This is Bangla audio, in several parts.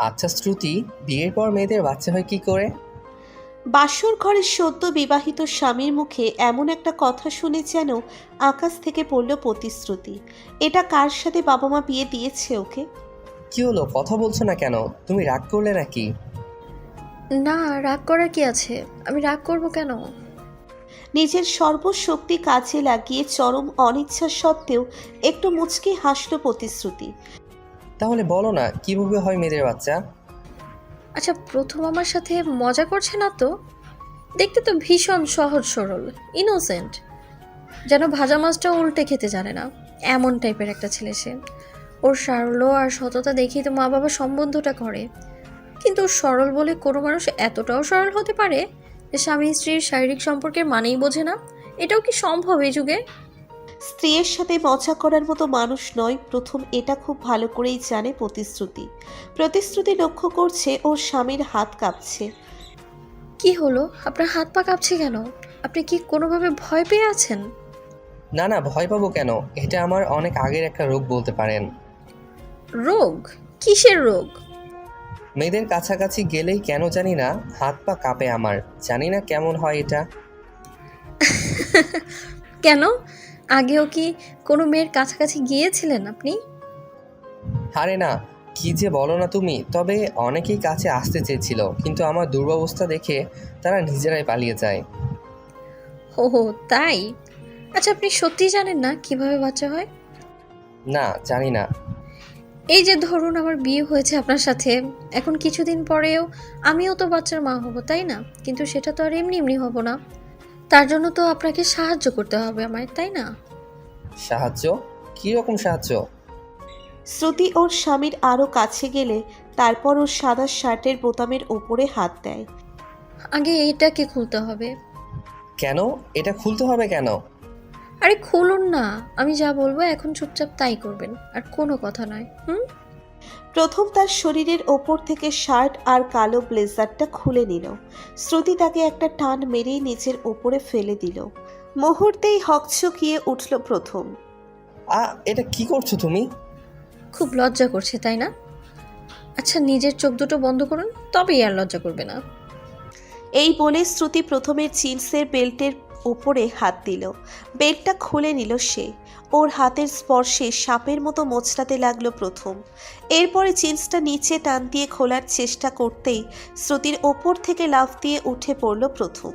আচ্ছা শ্রুতি, বিয়ের পর মেয়েদের বাচ্চা হয় কি করে? বাসর ঘরের সদ্য বিবাহিত স্বামীর মুখে এমন একটা কথা শুনে যেন আকাশ থেকে পড়ল প্রতিশ্রুতি। এটা কার সাথে বাবা মা বিয়ে দিয়েছে ওকে? কি হলো, কথা বলছো না কেন? তুমি রাগ করলে নাকি? না, রাগ করার কি আছে? আমি রাগ করব কেন? নিজের সর্বশক্তি কাজে লাগিয়ে চরম অনিচ্ছা সত্ত্বেও একটু মুচকি হাসল প্রতিশ্রুতি। তাহলে বলো না, কিভাবে হয় মেয়েদের বাচ্চা? আচ্ছা, প্রথম আমার সাথে মজা করছে না তো? দেখতে তো ভীষণ সহজ সরল, ইনোসেন্ট, যেন ভাজা মাছটা উল্টে খেতে জানে না, এমন টাইপের একটা ছেলে সে। ওর সারল্য আর সততা দেখেই তো মা বাবা সম্বন্ধটা করে। কিন্তু ওর সরল বলে কোনো মানুষ এতটাও সরল হতে পারে যে স্বামী স্ত্রীর শারীরিক সম্পর্কের মানেই বোঝে না? এটাও কি সম্ভব এই যুগে? স্ত্রীর সাথে মজা করার মতো মানুষ নয় প্রথম, এটা খুব ভালো করেই জানে প্রতিশ্রুতি। প্রতিশ্রুতি লক্ষ্য করছে ওর স্বামীর হাত কাঁপছে। কি হলো, আপনার হাত পা কাঁপছে কেন? আপনি কি কোনোভাবে ভয় পেয়ে আছেন? না না, ভয় পাবো কেন? এটা আমার অনেক আগের একটা রোগ বলতে পারেন। রোগ? কিসের রোগ? মেয়েদের কাছাকাছি গেলেই কেন জানি না হাত পা কাঁপে আমার। জানি না কেমন হয় এটা। কেন? আগেও কি কোনো মেয়ের কাছাকাছি গিয়েছিলেন আপনি? আরে না, কি যে বলো না তুমি। তবে অনেকেই কাছে আসতে চেয়েছিল, কিন্তু আমার দুরবস্থা দেখে তারা নিজেরাই পালিয়ে যায়। ও তাই? আচ্ছা, আপনি সত্যিই জানেন না কিভাবে বাচ্চা হয়? না, জানি না। এই যে ধরুন আমার বিয়ে হয়েছে আপনার সাথে, এখন কিছুদিন পরেও আমিও তো বাচ্চার মা হব, তাই না? কিন্তু সেটা তো আর এমনি এমনি হব না। তার জন্য তো আপনাকে সাহায্য করতে হবে আমায়, তাই না? সাহায্য? কী রকম সাহায্য? শ্রুতি ওর স্বামীর আরও কাছে গেলে তারপর ওর সাদা শার্টের বোতামের ওপরে হাত দেয়। আগে এইটাকে খুলতে হবে। কেন? এটা খুলতে হবে কেন? আরে খুলুন না, আমি যা বলবো এখন চুপচাপ তাই করবেন, আর কোনো কথা নয়। হুম? প্রথম তার শরীরের ওপর থেকে শার্ট আর কালো ব্লেজারটা খুলে নিল। শ্রুতি তাকে একটা টান মেরেই নিচের ওপরে ফেলে দিল। মুহূর্তেই হকচকিয়ে উঠল প্রথম। এটা কি করছো তুমি? খুব লজ্জা করছে তাই না? আচ্ছা, নিজের চোখ দুটো বন্ধ করুন, তবেই আর লজ্জা করবে না। এই বলে শ্রুতি প্রথমে জিন্সের বেল্টের উপরে হাত দিল। বেল্টটা খুলে নিল সে। ওর হাতের স্পর্শে সাপের মতো মোচড়াতে লাগলো প্রথম। এরপরে জিন্সটা নিচে টান দিয়ে খোলার চেষ্টা করতেই শ্রুতির ওপর থেকে লাফ দিয়ে উঠে পড়ল প্রথম।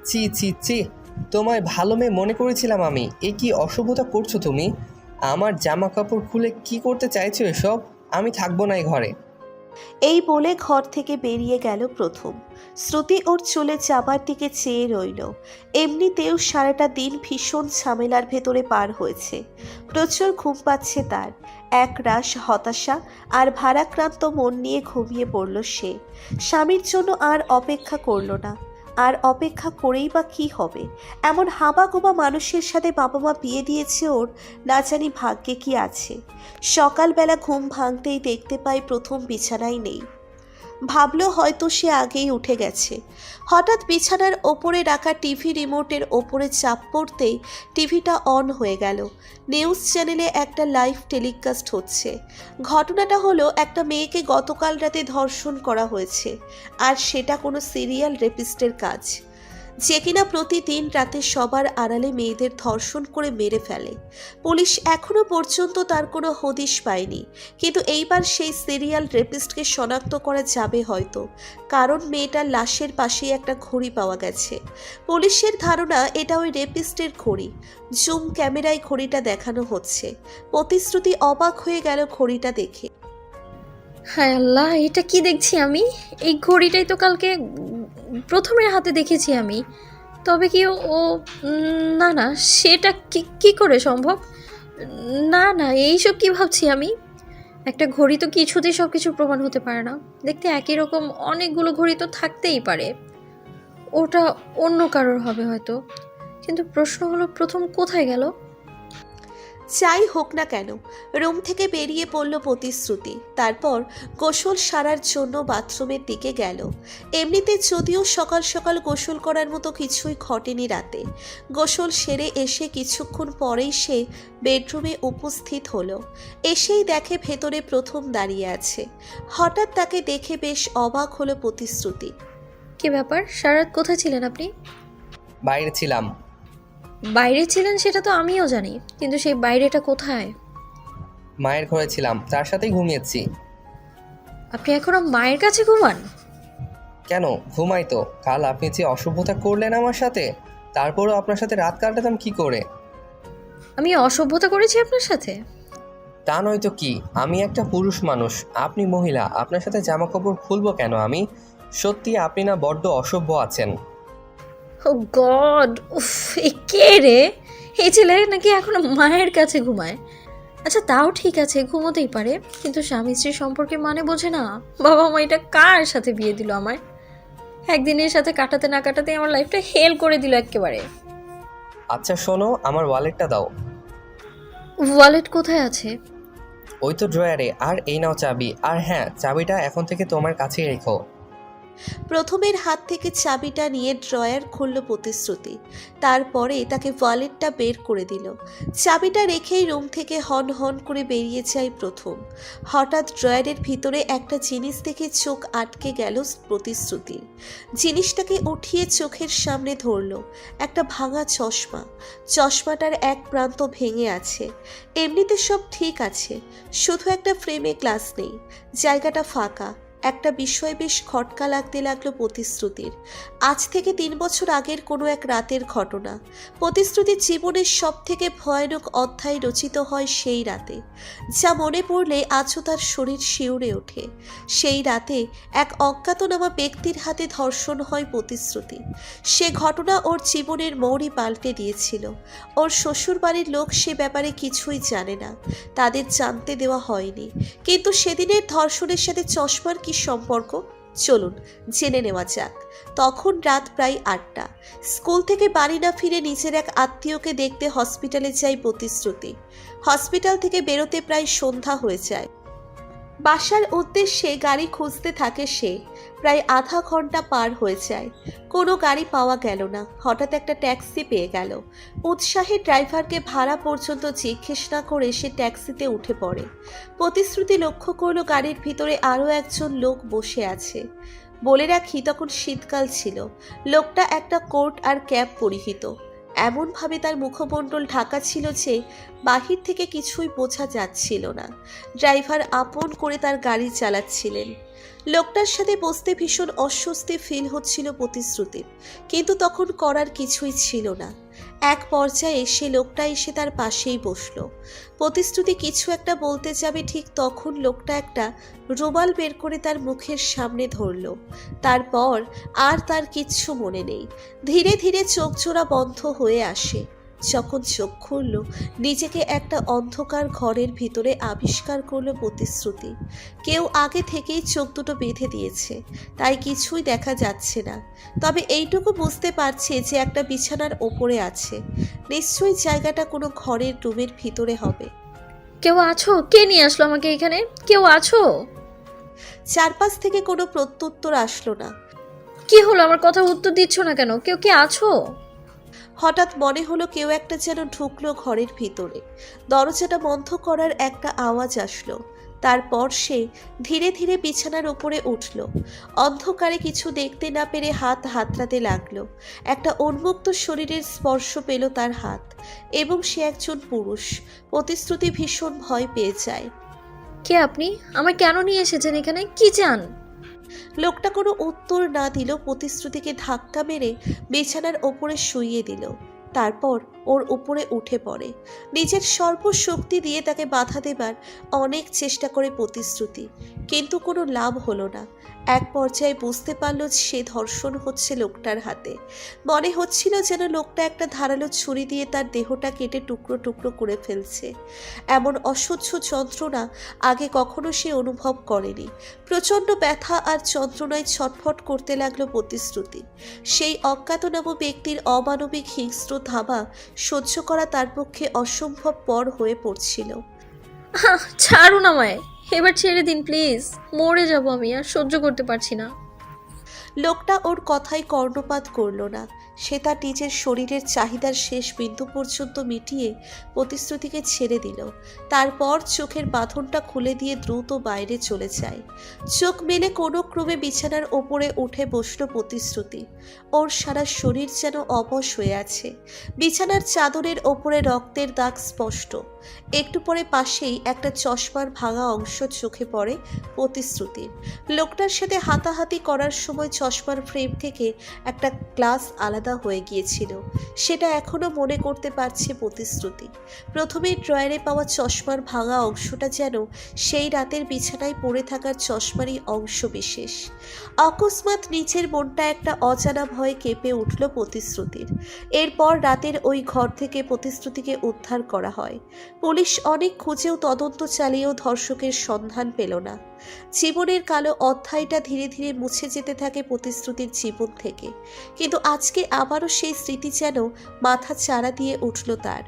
চি চি চি, তোমায় ভালো মেয়ে মনে করেছিলাম আমি। এ কি অসভ্যতা করছো তুমি? আমার জামা কাপড় খুলে কি করতে চাইছো এসব? আমি থাকবো না এই ঘরে। এই বলে ঘর থেকে বেরিয়ে গেল প্রথম। শ্রুতি ওর চলে যাবার দিকে চেয়ে রইল। এমনিতেও সারাটা দিন ভীষণ ঝামেলার ভেতরে পার হয়েছে। প্রচুর ঘুম পাচ্ছে তার। এক রাশ হতাশা আর ভারাক্রান্ত মন নিয়ে ঘুমিয়ে পড়ল সে। স্বামীর জন্য আর অপেক্ষা করল না। আর অপেক্ষা করেই বা কী হবে? এমন হাবাগোবা মানুষের সাথে বাবা মা বিয়ে দিয়েছে ওর, না জানি ভাগ্যে কি আছে। সকালবেলা ঘুম ভাঙতেই দেখতে পাই প্রথম বিছানায় নেই। ভাবলো হয়তো সে আগেই উঠে গেছে। হঠাৎ বিছানার ওপরে রাখা টিভি রিমোটের ওপরে চাপ পড়তেই টিভিটা অন হয়ে গেল। নিউজ চ্যানেলে একটা লাইভ টেলিকাস্ট হচ্ছে। ঘটনাটা হলো, একটা মেয়েকে গতকাল রাতে ধর্ষণ করা হয়েছে। আর সেটা কোনো সিরিয়াল রেপিস্টের কাজ, যে কিনা প্রতিদিন রাতে সবার আড়ালে মেয়েদের ধর্ষণ করে মেরে ফেলে। পুলিশ এখনো পর্যন্ত তার কোনো হদিশ পায়নি, কিন্তু এইবার সেই সিরিয়াল রেপিস্টকে শনাক্ত করা যাবে হয়তো, কারণ মেয়েটার লাশের পাশেই একটা ঘড়ি পাওয়া গেছে। পুলিশের ধারণা এটা ওই রেপিস্টের ঘড়ি। জুম ক্যামেরায় ঘড়িটা দেখানো হচ্ছে। প্রতিশ্রুতি অবাক হয়ে গেল ঘড়িটা দেখে। হায় আল্লাহ, এটা কি দেখছি আমি? এই ঘড়িটাই তো কালকে প্রথমের হাতে দেখেছি আমি। তবে কি না না, সেটা কি কি করে সম্ভব? না না, এইসব কি ভাবছি আমি? একটা ঘড়ি তো কিছুতেই সব কিছু প্রমাণ হতে পারে না। দেখতে একই রকম অনেকগুলো ঘড়ি তো থাকতেই পারে। ওটা অন্য কারোর হবে হয়তো। কিন্তু প্রশ্ন হলো, প্রথম কোথায় গেল? যাই হোক না কেন, রুম থেকে বেরিয়ে পড়ল প্রতিশ্রুতি। তারপর গোসল সারার জন্য বাথরুমের দিকে গেল। এমনিতে যদিও সকাল সকাল গোসল করার মতো কিছুই ঘটেনি রাতে। গোসল সেরে এসে কিছুক্ষণ পরেই সে বেডরুমে উপস্থিত হলো। এসেই দেখে ভেতরে প্রথম দাঁড়িয়ে আছে। হঠাৎ তাকে দেখে বেশ অবাক হলো প্রতিশ্রুতি। কি ব্যাপার, সারারাত কোথায় ছিলেন আপনি? বাইরে ছিলাম। বাইরে ছিলেন সেটা তো আমিও জানি, কিন্তু সেই বাইরেটা কোথায়? মায়ের ঘরে ছিলাম, তার সাথেই ঘুমিয়েছি। আপনি এখনো মায়ের কাছে ঘুমান? কেন, ঘুমাই তো। কাল আপনি যে অসভ্যতা করলেন আমার সাথে, তারপরও আপনার সাথে রাত কাটাতাম কি করে? আমি অসভ্যতা করেছি আপনার সাথে? তা নয় তো কি, আমি একটা পুরুষ মানুষ, আপনি মহিলা, আপনার সাথে জামা কাপড় খুলবো কেন আমি? সত্যি আপনি না বড্ড অসভ্য আছেন। ও গড, উফ, এ কে রে? এই ছেলে নাকি এখনো মায়ের কাছে ঘুমায়? আচ্ছা তাও ঠিক আছে, ঘুমোতেই পারে, কিন্তু স্বামী স্ত্রী সম্পর্কে মানে বোঝে না। বাবা মা এটা কার সাথে বিয়ে দিল আমায়? একদিনের সাথে কাটাতে না কাটাতে আমার লাইফটা হেল করে দিল একেবারে। আচ্ছা শোনো, আমার ওয়ালেটটা দাও। ওয়ালেট কোথায় আছে? ওই তো ড্রয়ারে। আর এই নাও চাবি। আর হ্যাঁ, চাবিটা এখন থেকে তোমার কাছেই রেখো। প্রথমের হাত থেকে চাবিটা নিয়ে ড্রয়ার খুলল প্রতিশ্রুতি। তারপরে তাকে ওয়ালেটটা বের করে দিল। চাবিটা রেখেই রুম থেকে হন হন করে বেরিয়ে যায় প্রথম। হঠাৎ ড্রয়ারের ভিতরে একটা জিনিস দেখে চোখ আটকে গেল প্রতিশ্রুতির। জিনিসটাকে উঠিয়ে চোখের সামনে ধরল। একটা ভাঙা চশমা। চশমাটার এক প্রান্ত ভেঙে আছে। এমনিতে সব ঠিক আছে, শুধু একটা ফ্রেমে গ্লাস নেই। জায়গাটা ফাঁকা। একটা বিষয় বেশ খটকা লাগতে লাগলো প্রতিশ্রুতির। আজ থেকে 3 বছর আগের কোনো এক রাতের ঘটনা। প্রতিশ্রুতির জীবনের সব থেকে ভয়ানক অধ্যায় রচিত হয় সেই রাতে, যা মনে পড়লে আজও তার শরীর শিউরে ওঠে। সেই রাতে এক অজ্ঞাতনামা ব্যক্তির হাতে ধর্ষণ হয় প্রতিশ্রুতি। সে ঘটনা ওর জীবনের মোড়ই পাল্টে দিয়েছিল। ওর শ্বশুরবাড়ির লোক সে ব্যাপারে কিছুই জানে না, তাদের জানতে দেওয়া হয়নি। কিন্তু সেদিনের ধর্ষণের সাথে চশমার কি সম্পর্ক, চলুন জেনে নেওয়া যাক। তখন রাত প্রায় 8টা। স্কুল থেকে বাড়ি না ফিরে নিজের এক আত্মীয়কে দেখতে হসপিটালে যায় প্রতিশ্রুতি। হসপিটাল থেকে বেরোতে প্রায় সন্ধ্যা হয়ে যায়। বাসার উদ্দেশ্যে গাড়ি খুঁজতে থাকে সে। প্রায় আধা ঘন্টা পার হয়ে যায়, কোনো গাড়ি পাওয়া গেল না। হঠাৎ একটা ট্যাক্সি পেয়ে গেল। উৎসাহে ড্রাইভারকে ভাড়া পর্যন্ত জিজ্ঞেস না করে সে ট্যাক্সিতে উঠে পড়ে। প্রতিশ্রুতি লক্ষ্য করলো গাড়ির ভিতরে আরও একজন লোক বসে আছে। বলে রাখি, তখন শীতকাল ছিল। লোকটা একটা কোট আর ক্যাপ পরিহিত। এমনভাবে তার মুখমণ্ডল ঢাকা ছিল যে বাহির থেকে কিছুই বোঝা যাচ্ছিল না। ড্রাইভার আপন করে তার গাড়ি চালাচ্ছিলেন। লোকটার সাথে বসতে ভীষণ অস্বস্তি ফিল হচ্ছিল প্রতিশ্রুতির, কিন্তু তখন করার কিছুই ছিল না। এক পর্যায়ে সে লোকটা এসে তার পাশেই বসলো। প্রতিশ্রুতি কিছু একটা বলতে যাবে, ঠিক তখন লোকটা একটা রুমাল বের করে তার মুখের সামনে ধরল। তারপর আর তার কিচ্ছু মনে নেই। ধীরে ধীরে চোখ জোড়া বন্ধ হয়ে আসে। যখন চোখ খুলল, নিজেকে একটা অন্ধকার ঘরের ভিতরে আবিষ্কার করলো প্রতিশ্রুতি। কেউ আগে থেকেই চোখ দুটো বেঁধে দিয়েছে, তাই কিছুই দেখা যাচ্ছে না। তবে এইটুকু বুঝতে পারছে যে একটা বিছানার ওপরে আছে। নিশ্চয়ই জায়গাটা কোনো ঘরের রুমের ভিতরে হবে। কেউ আছো? কে নিয়ে আসলো আমাকে এখানে? কেউ আছো? চারপাশ থেকে কোনো প্রত্যুত্তর আসলো না। কি হলো, আমার কথা উত্তর দিচ্ছ না কেন? কেউ কি আছো? হঠাৎ মনে হলো কেউ একটা যেন ঢুকলো ঘরের ভিতরে। দরজাটা বন্ধ করার একটা আওয়াজ আসলো। তারপর সে ধীরে ধীরে বিছানার উপরে উঠল। অন্ধকারে কিছু দেখতে না পেরে হাত হাতড়াতে লাগলো। একটা উন্মুক্ত শরীরের স্পর্শ পেল তার হাত, এবং সে একজন পুরুষ। প্রতিশ্রুতি ভীষণ ভয় পেয়ে যায়। কে আপনি? আমায় কেন নিয়ে এসেছেন এখানে? কি চান? লোকটা কোনো উত্তর না দিল। প্রতিশ্রুতিকে ধাক্কা মেরে বিছানার ওপরে শুইয়ে দিল। তারপর ওর উপরে উঠে পড়ে। নিজের সর্বশক্তি দিয়ে তাকে বাধা দেবার অনেক চেষ্টা করে প্রতিশ্রুতি, কিন্তু কোনো লাভ হলো না। এক পর্যায়ে বুঝতে পারল সে ধর্ষণ হচ্ছে লোকটার হাতে। মনে হচ্ছিল যেন লোকটা একটা ধারালো ছুরি দিয়ে তার দেহটা কেটে টুকরো টুকরো করে ফেলছে। এমন অসহ্য যন্ত্রণা আগে কখনো সে অনুভব করেনি। প্রচণ্ড ব্যথা আর যন্ত্রণায় ছটফট করতে লাগলো প্রতিশ্রুতি। সেই অজ্ঞাতনামা ব্যক্তির অমানবিক হিংস্র ধাবা সহ্য করা তার পক্ষে অসম্ভব পর হয়ে পড়ছিল। ছাড়ুন আমায়, এবার ছেড়ে দিন প্লিজ, মরে যাব আমি, আর সহ্য করতে পারছি না। লোকটা ওর কথায় কর্ণপাত করল না। সে তার নিজের শরীরের চাহিদার শেষ বিন্দু পর্যন্ত মিটিয়ে প্রতিশ্রুতিকে ছেড়ে দিল। তারপর চোখের বাঁধনটা খুলে দিয়ে দ্রুত বাইরে চলে যায়। চোখ মেলে কোনো ক্রমে বিছানার ওপরে উঠে বসল প্রতিশ্রুতি। ওর সারা শরীর যেন অবশ হয়ে আছে। বিছানার চাদরের ওপরে রক্তের দাগ স্পষ্ট। একটু পরে পাশেই একটা চশমার ভাঙা অংশ চোখে পড়ে প্রতিশ্রুতির। লোকটার সাথে হাতাহাতি করার সময় চশমার ফ্রেম থেকে একটা গ্লাস আলাদা হয়ে গিয়েছিল। সেটা এখনো মনে করতে পারছে প্রতিশ্রুতি। প্রথমে ড্রয়ারে পাওয়া চশমার ভাঙা অংশটা যেন সেই রাতের বিছানায় পড়ে থাকার চশমারই অংশ বিশেষ। অকস্মাৎ নিচের মনটা একটা অজানা ভয়ে কেঁপে উঠল প্রতিশ্রুতির। এরপর রাতের ওই ঘর থেকে প্রতিশ্রুতিকে উদ্ধার করা হয়। পুলিশ অনেক খুঁজেও তদন্ত চালিয়েও ধর্ষকের সন্ধান পেল না। জীবনের কালো অধ্যায়টা ধীরে ধীরে মুছে যেতে থাকে প্রতিশ্রুতির জীবন থেকে। কিন্তু আজকে আবারও সেই স্মৃতি যেন মাথা চাড়া দিয়ে উঠল তার।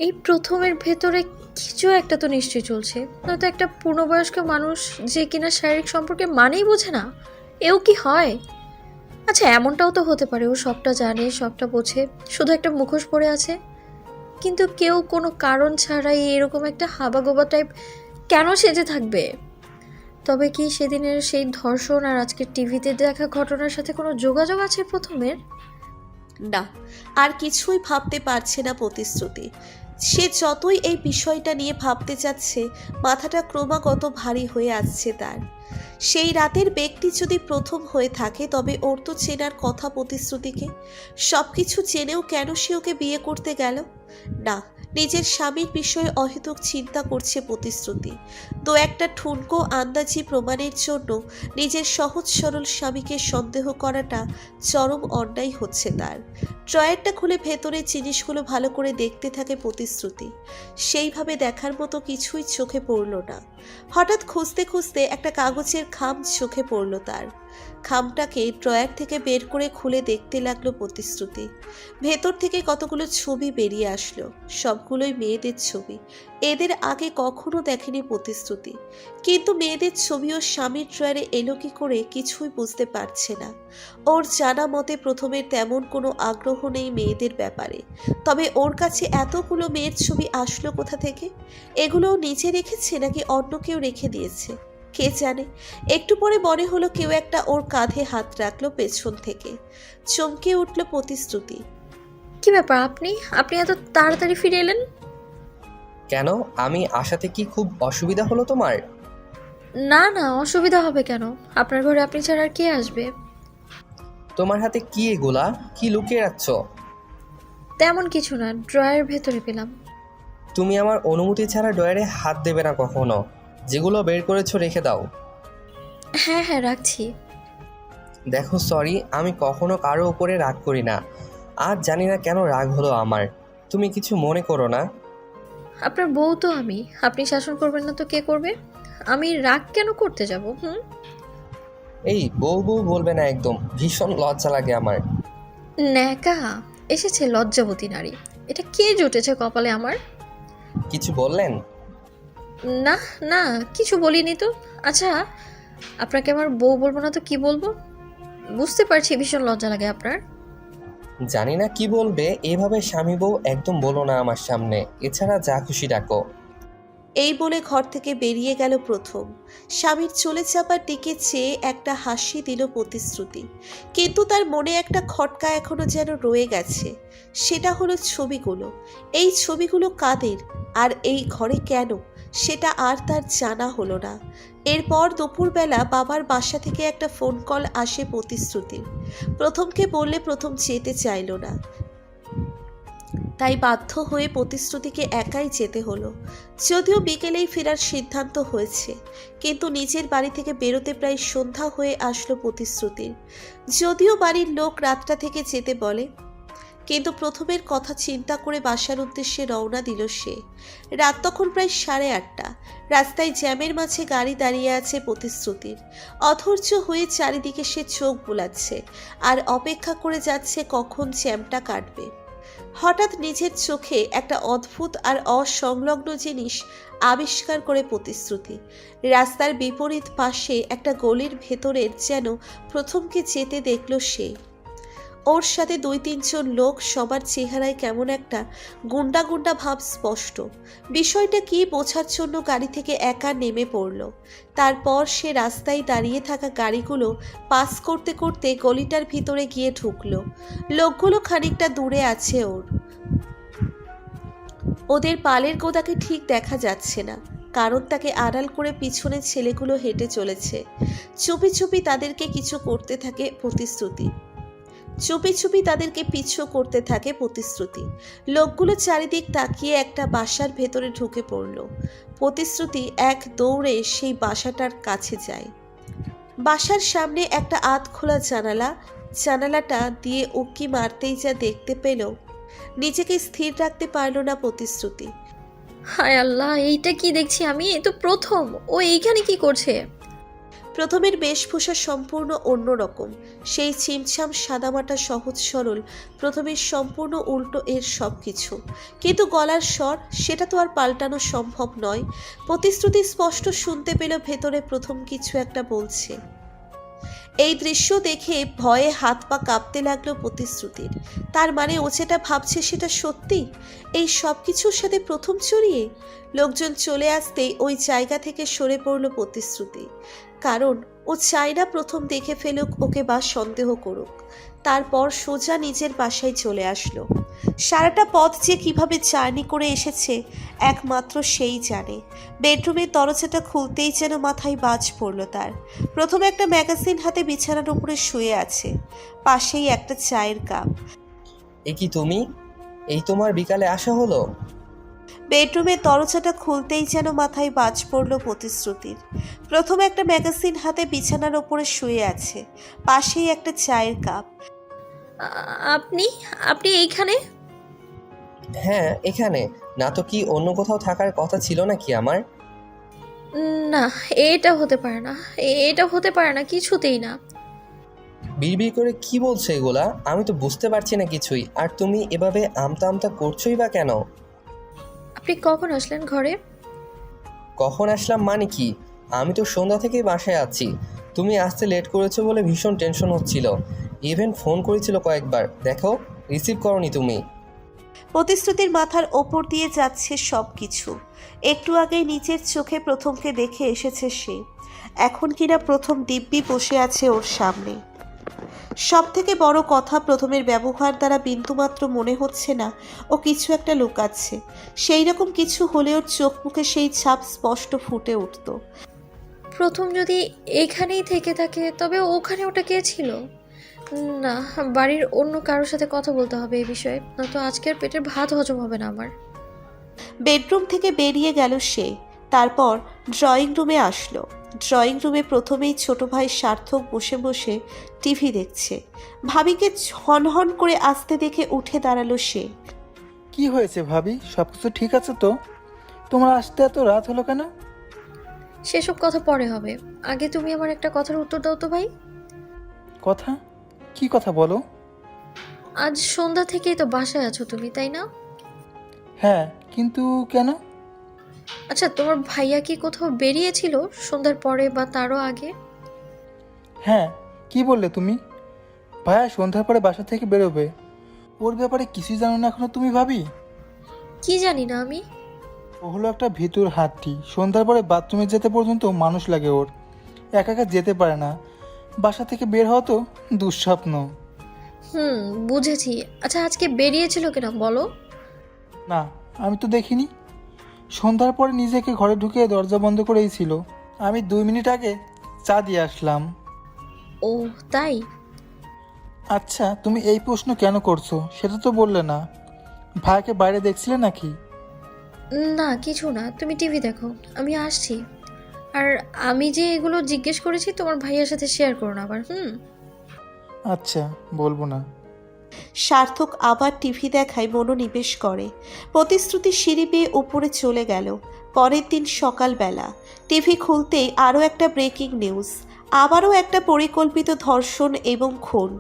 এই প্রথমের ভেতরে কিছু একটা তো নিশ্চয়ই চলছে, নয়তো একটা পূর্ণবয়স্ক মানুষ যে কিনা শারীরিক সম্পর্কে মানেই বোঝে না, এও কি হয়? আচ্ছা, এমনটাও তো হতে পারে ও সবটা জানে, সবটা বোঝে, শুধু একটা মুখোশ পরে আছে। কিন্তু কেউ কোনো কারণ ছাড়াই এরকম একটা হাবাগোবা টাইপ কেন সেজে থাকবে? তবে কি সেদিনের সেই ধর্ষণ আর আজকের টিভিতে দেখা ঘটনার সাথে কোনো যোগাযোগ আছে প্রথমের? না, আর কিছুই ভাবতে পারছে না প্রতিশ্রুতি। সে যতই এই বিষয়টা নিয়ে ভাবতে যাচ্ছে, মাথাটা ক্রমাগত ভারী হয়ে আসছে তার। সেই রাতের ব্যক্তি যদি প্রথম হয়ে থাকে, তবে ওর তো চেনার কথা প্রতিশ্রুতিকে। সব কিছু জেনেও কেন সে ওকে বিয়ে করতে গেল? না, নিজের স্বামীর বিষয়ে অহেতুক চিন্তা করছে প্রতিশ্রুতি। দু একটা ঠুনকো আন্দাজি প্রমাণের জন্য নিজের সহজ সরল স্বামীকে সন্দেহ করাটা চরম অন্যায় হচ্ছে তার। ড্রয়ারটা খুলে ভেতরের জিনিসগুলো ভালো করে দেখতে থাকে প্রতিশ্রুতি। সেইভাবে দেখার মতো কিছুই চোখে পড়ল না। হঠাৎ খুঁজতে খুঁজতে একটা কাগজের খাম চোখে পড়ল তার। খামটাকে ড্রয়ার থেকে বের করে খুলে দেখতে লাগলো প্রতিশ্রুতি। ভেতর থেকে কতগুলো ছবি বেরিয়ে আসলো। সবগুলোই মেয়েদের ছবি। এদের আগে কখনো দেখেনি প্রতিশ্রুতি। কিন্তু মেয়েদের ছবি ও স্বামীর ড্রয়ারে এলো কি করে কিছুই বুঝতে পারছে না। ওর জানা মতে প্রথমে তেমন কোনো আগ্রহ নেই মেয়েদের ব্যাপারে। তবে ওর কাছে এতগুলো মেয়ের ছবি আসলো কোথা থেকে? এগুলো নিজে রেখেছে নাকি অন্য কেউ রেখে দিয়েছে, কে জানে। একটু পরে মনে হলো কেউ একটা ওর কাঁধে হাত রাখলো পেছন থেকে। চমকে উঠল প্রতিশ্রুতি। কি ব্যাপার, আপনি আপনি এত তাড়াতাড়ি ফিরে এলেন? কেন, আমি আসাতে কি খুব অসুবিধা হলো তোমার? না না, অসুবিধা হবে কেন? আপনার ঘরে আপনি ছাড়া আর কে আসবে? তোমার হাতে কি এগুলা? কি লুকিয়ে রাখছ? তেমন কিছু না, ড্রয়ার ভেতরে পেলাম। তুমি আমার অনুমতি ছাড়া ড্রয়ারে হাত দেবে না কখনো। যেগুলো বের করেছো রেখে দাও। হ্যাঁ হ্যাঁ, রাখছি। দেখো, সরি, আমি কখনো কারো উপরে রাগ করি না। আর জানি না কেন রাগ হলো আমার। তুমি কিছু মনে করো না। আপনার বউ তো আমি, আপনি শাসন করবেন না তো কে করবে? আমি রাগ কেন করতে যাব? এই বউ বউ বলবে না একদম, ভীষণ লজ্জা লাগে আমার। ন্যাকা এসেছে লজ্জাবতী নারী, এটা কে জুটেছে কপালে আমার? কিছু বললেন? না না, কিছু বলিনি তো। আচ্ছা, আপনাকে আমার বউ বলবো না তো কি বলবো? বুঝতে পারছি ভীষণ লজ্জা লাগে আপনার। জানি না কি বলবে। এভাবে স্বামী বউ একদম বলো না আমার সামনে। এছাড়া যা খুশি ডাকো। এই বলে ঘর থেকে বেরিয়ে গেল প্রথম। স্বামীর চলে যাবার দিকে চেয়ে একটা হাসি দিল প্রতিশ্রুতি। কিন্তু তার মনে একটা খটকা এখনো যেন রয়ে গেছে। সেটা হলো ছবিগুলো। এই ছবিগুলো কাদের আর এই ঘরে কেন, সেটা আর তার জানা হলো না। এরপর দুপুরবেলা বাবার বাসা থেকে একটা ফোন কল আসে প্রতিশ্রুতির। প্রথমকে বললে প্রথম যেতে চাইল না। তাই বাধ্য হয়ে প্রতিশ্রুতিকে একাই যেতে হলো। যদিও বিকেলেই ফেরার সিদ্ধান্ত হয়েছে, কিন্তু নিজের বাড়ি থেকে বেরোতে প্রায় সন্ধ্যা হয়ে আসলো প্রতিশ্রুতির। যদিও বাড়ির লোক রাতটা থেকে যেতে বলে, কিন্তু প্রথমের কথা চিন্তা করে বাসার উদ্দেশ্যে রওনা দিল সে। রাত তখন প্রায় 8:30। রাস্তায় জ্যামের মাঝে গাড়ি দাঁড়িয়ে আছে প্রতিশ্রুতির। অধৈর্য হয়ে চারিদিকে সে চোখ বুলাচ্ছে আর অপেক্ষা করে যাচ্ছে কখন জ্যামটা কাটবে। হঠাৎ নিজের চোখে একটা অদ্ভুত আর অসংলগ্ন জিনিস আবিষ্কার করে প্রতিশ্রুতি। রাস্তার বিপরীত পাশে একটা গলির ভেতরের যেন প্রথমকে যেতে দেখল সে। ওর সাথে 2-3 জন লোক, সবার চেহারায় কেমন একটা গুন্ডা গুন্ডা ভাব স্পষ্ট। বিষয়টা কি বোঝার জন্য গাড়ি থেকে একা নেমে পড়ল। তারপর সে রাস্তায় দাঁড়িয়ে থাকা গাড়িগুলো পাস করতে করতে গলিটার ভিতরে গিয়ে ঢুকলো। লোকগুলো খানিকটা দূরে আছে ওদের পালের গোদাকে ঠিক দেখা যাচ্ছে না, কারণ তাকে আড়াল করে পিছনে ছেলেগুলো হেঁটে চলেছে। চুপি চুপি তাদেরকে কিছু করতে থাকে প্রতিশ্রুতি। চুপি চুপি তাদেরকে পিছু করতে থাকে প্রতিশ্রুতি। লোকগুলো চারিদিক তাকিয়ে একটা বাসার ভেতরে ঢুকে পড়ল। প্রতিশ্রুতি এক দৌড়ে সেই বাসাটার কাছে যায়। বাসার সামনে একটা আধ খোলা জানালা। জানালাটা দিয়ে উকি মারতেই যা দেখতে পেল, নিজেকে স্থির রাখতে পারল না প্রতিশ্রুতি। হায় আল্লাহ, এইটা কি দেখছি আমি? এই তো প্রথম। ও এইখানে কি করছে? প্রথমের বেশভূষা সম্পূর্ণ অন্যরকম। সেই ছিমছাম সাদামাটা সহজ সরল প্রথমের সম্পূর্ণ উল্টো এর সব কিছু। কিন্তু গলার স্বর, সেটা তো আর পাল্টানো সম্ভব নয়। প্রতিশ্রুতি স্পষ্ট শুনতে পেল ভেতরে প্রথম কিছু একটা বলছে। এই দৃশ্য দেখে ভয়ে হাত পা কাঁপতে লাগলো প্রতিশ্রুতির। তার মানে ও যেটা ভাবছে সেটা সত্যি? এই সব কিছুর সাথে প্রথম জড়িয়ে? লোকজন চলে আসতেই ওই জায়গা থেকে সরে পড়ল প্রতিশ্রুতি, কারণ ও চায় না প্রথম দেখে ফেলুক ওকে বা সন্দেহ করুক। তারপর সোজা নিজের বাসায় চলে আসলো। সারাটা পথ যে কিভাবে জার্নি করে এসেছে একমাত্র সেই জানে। বেডরুমের দরজাটা খুলতেই যেন মাথায় বাজ পড়ল তার। প্রথমে একটা ম্যাগাজিন হাতে বিছানার উপরে শুয়ে আছে, পাশেই একটা চায়ের কাপ। এ কি তুমি? এই তোমার বিকালে আসা হলো? বেডরুমের দরজাটা খুলতেই যেন মাথায় বাজ পড়ল প্রতিশ্রুতির। প্রথমে একটা ম্যাগাজিন হাতে বিছানার ওপরে শুয়ে আছে, পাশেই একটা চায়ের কাপ। আপনি আপনি এইখানে? হ্যাঁ, এখানে। না তো কি অন্য কোথাও থাকার কথা ছিল নাকি আমার? না, এটা হতে পারে না। এটা হতে পারে না, কিছুতেই না। বিড়বিড় করে কি বলছো এগুলা? আমি তো বুঝতে পারছি না কিছুই। আর তুমি এভাবে আমতা আমতা করছোই বা কেন? আপনি কখন আসলেন ঘরে? কখন আসলাম মানে কি? আমি তো সন্ধ্যা থেকেই বাসায় আছি। তুমি আসতে লেট করেছো বলে ভীষণ টেনশন হচ্ছিল। ইভেন ফোন করেছিল কয়েকবার, দেখো রিসিভ করনি তুমি। প্রতিশ্রুতির মাথার ওপর দিয়ে যাচ্ছে সব কিছু। একটু আগেই নিজের চোখে প্রথমকে দেখে এসেছে সে। এখন কিনা প্রথম দিব্যি বসে আছে ওর সামনে। সব থেকে বড় কথা, প্রথমের ব্যবহার দ্বারা বিন্দুমাত্র মনে হচ্ছে না ও কিছু একটা লুকাচ্ছে। সেই রকম কিছু হলে ওর চোখ মুখে সেই ছাপ স্পষ্ট ফুটে উঠত। প্রথম যদি এখানেই থেকে থাকে তবে ওখানে ওটা কে ছিল? না, বাড়ির অন্য কারোর সাথে কথা বলতে হবে এই বিষয়ে, নয়তো আজকের পেটের ভাত হজম হবে না আমার। বেডরুম থেকে বেরিয়ে গেল সে। তারপর ড্রয়িং রুমে আসলো। ড্রয়িং রুমে প্রথমেই ছোট ভাই সার্থক বসে বসে টিভি দেখছে। ভাবিকে হনহন করে আসতে দেখে উঠে দাঁড়ালো সে। কি হয়েছে ভাবি? সব কিছু ঠিক আছে তো? তোমার আসতে এত রাত হলো কেন? সেসব কথা পরে হবে, আগে তুমি আমার একটা কথার উত্তর দাও তো ভাই। কথা? কি কথা বলো? আজ সন্ধ্যা থেকেই তো বাসায় আছো তুমি, তাই না? হ্যাঁ, কিন্তু কেন? আচ্ছা, তোমার ভাইয়া কি কোথাও বেরিয়েছিল সন্ধ্যার পরে বা তারও আগে? হ্যাঁ, কি বললে তুমি? ভাইয়া সন্ধ্যার পরে বাসা থেকে বেরোবে। ওর ব্যাপারে কিছুই জানো না এখনো তুমি ভাবি? কি জানি না আমি। ও হলো একটা ভিতর হাতটি। সন্ধ্যার পরে বাথরুমে যেতে পর্যন্ত মানুষ লাগে ওর। একা একা যেতে পারে না। বাসা থেকে বের হওয়া তো দুঃস্বপ্ন। বুঝেছি। আচ্ছা, আজকে বেরিয়েছিল কিনা বলো। না, আমি তো দেখিনি। সন্ধ্যার পরে নিজেকে ঘরে ঢুকে দরজা বন্ধ করেই ছিল। আমি 2 মিনিট আগে চা দিয়ে আসলাম। ও তাই? আচ্ছা, তুমি এই প্রশ্ন কেন করছো সেটা তো বললে না। ভাইকে বাইরে দেখছিলে নাকি? না, কিছু না, তুমি টিভি দেখো, আমি আসছি। আর আমি যে এগুলো জিজ্ঞেস করেছি তোমার ভাইয়ার সাথে শেয়ার করো না আবার। আচ্ছা, বলবো না। সার্থক আবার টিভি দেখায় মনোনিবেশ করে। প্রতিশ্রুতি সিঁড়ি বেয়ে উপরে চলে গেল। পরের দিন সকালবেলা টিভি খুলতেই আরও একটা ব্রেকিং নিউজ। আবারও একটা পরিকল্পিত ধর্ষণ এবং খুন,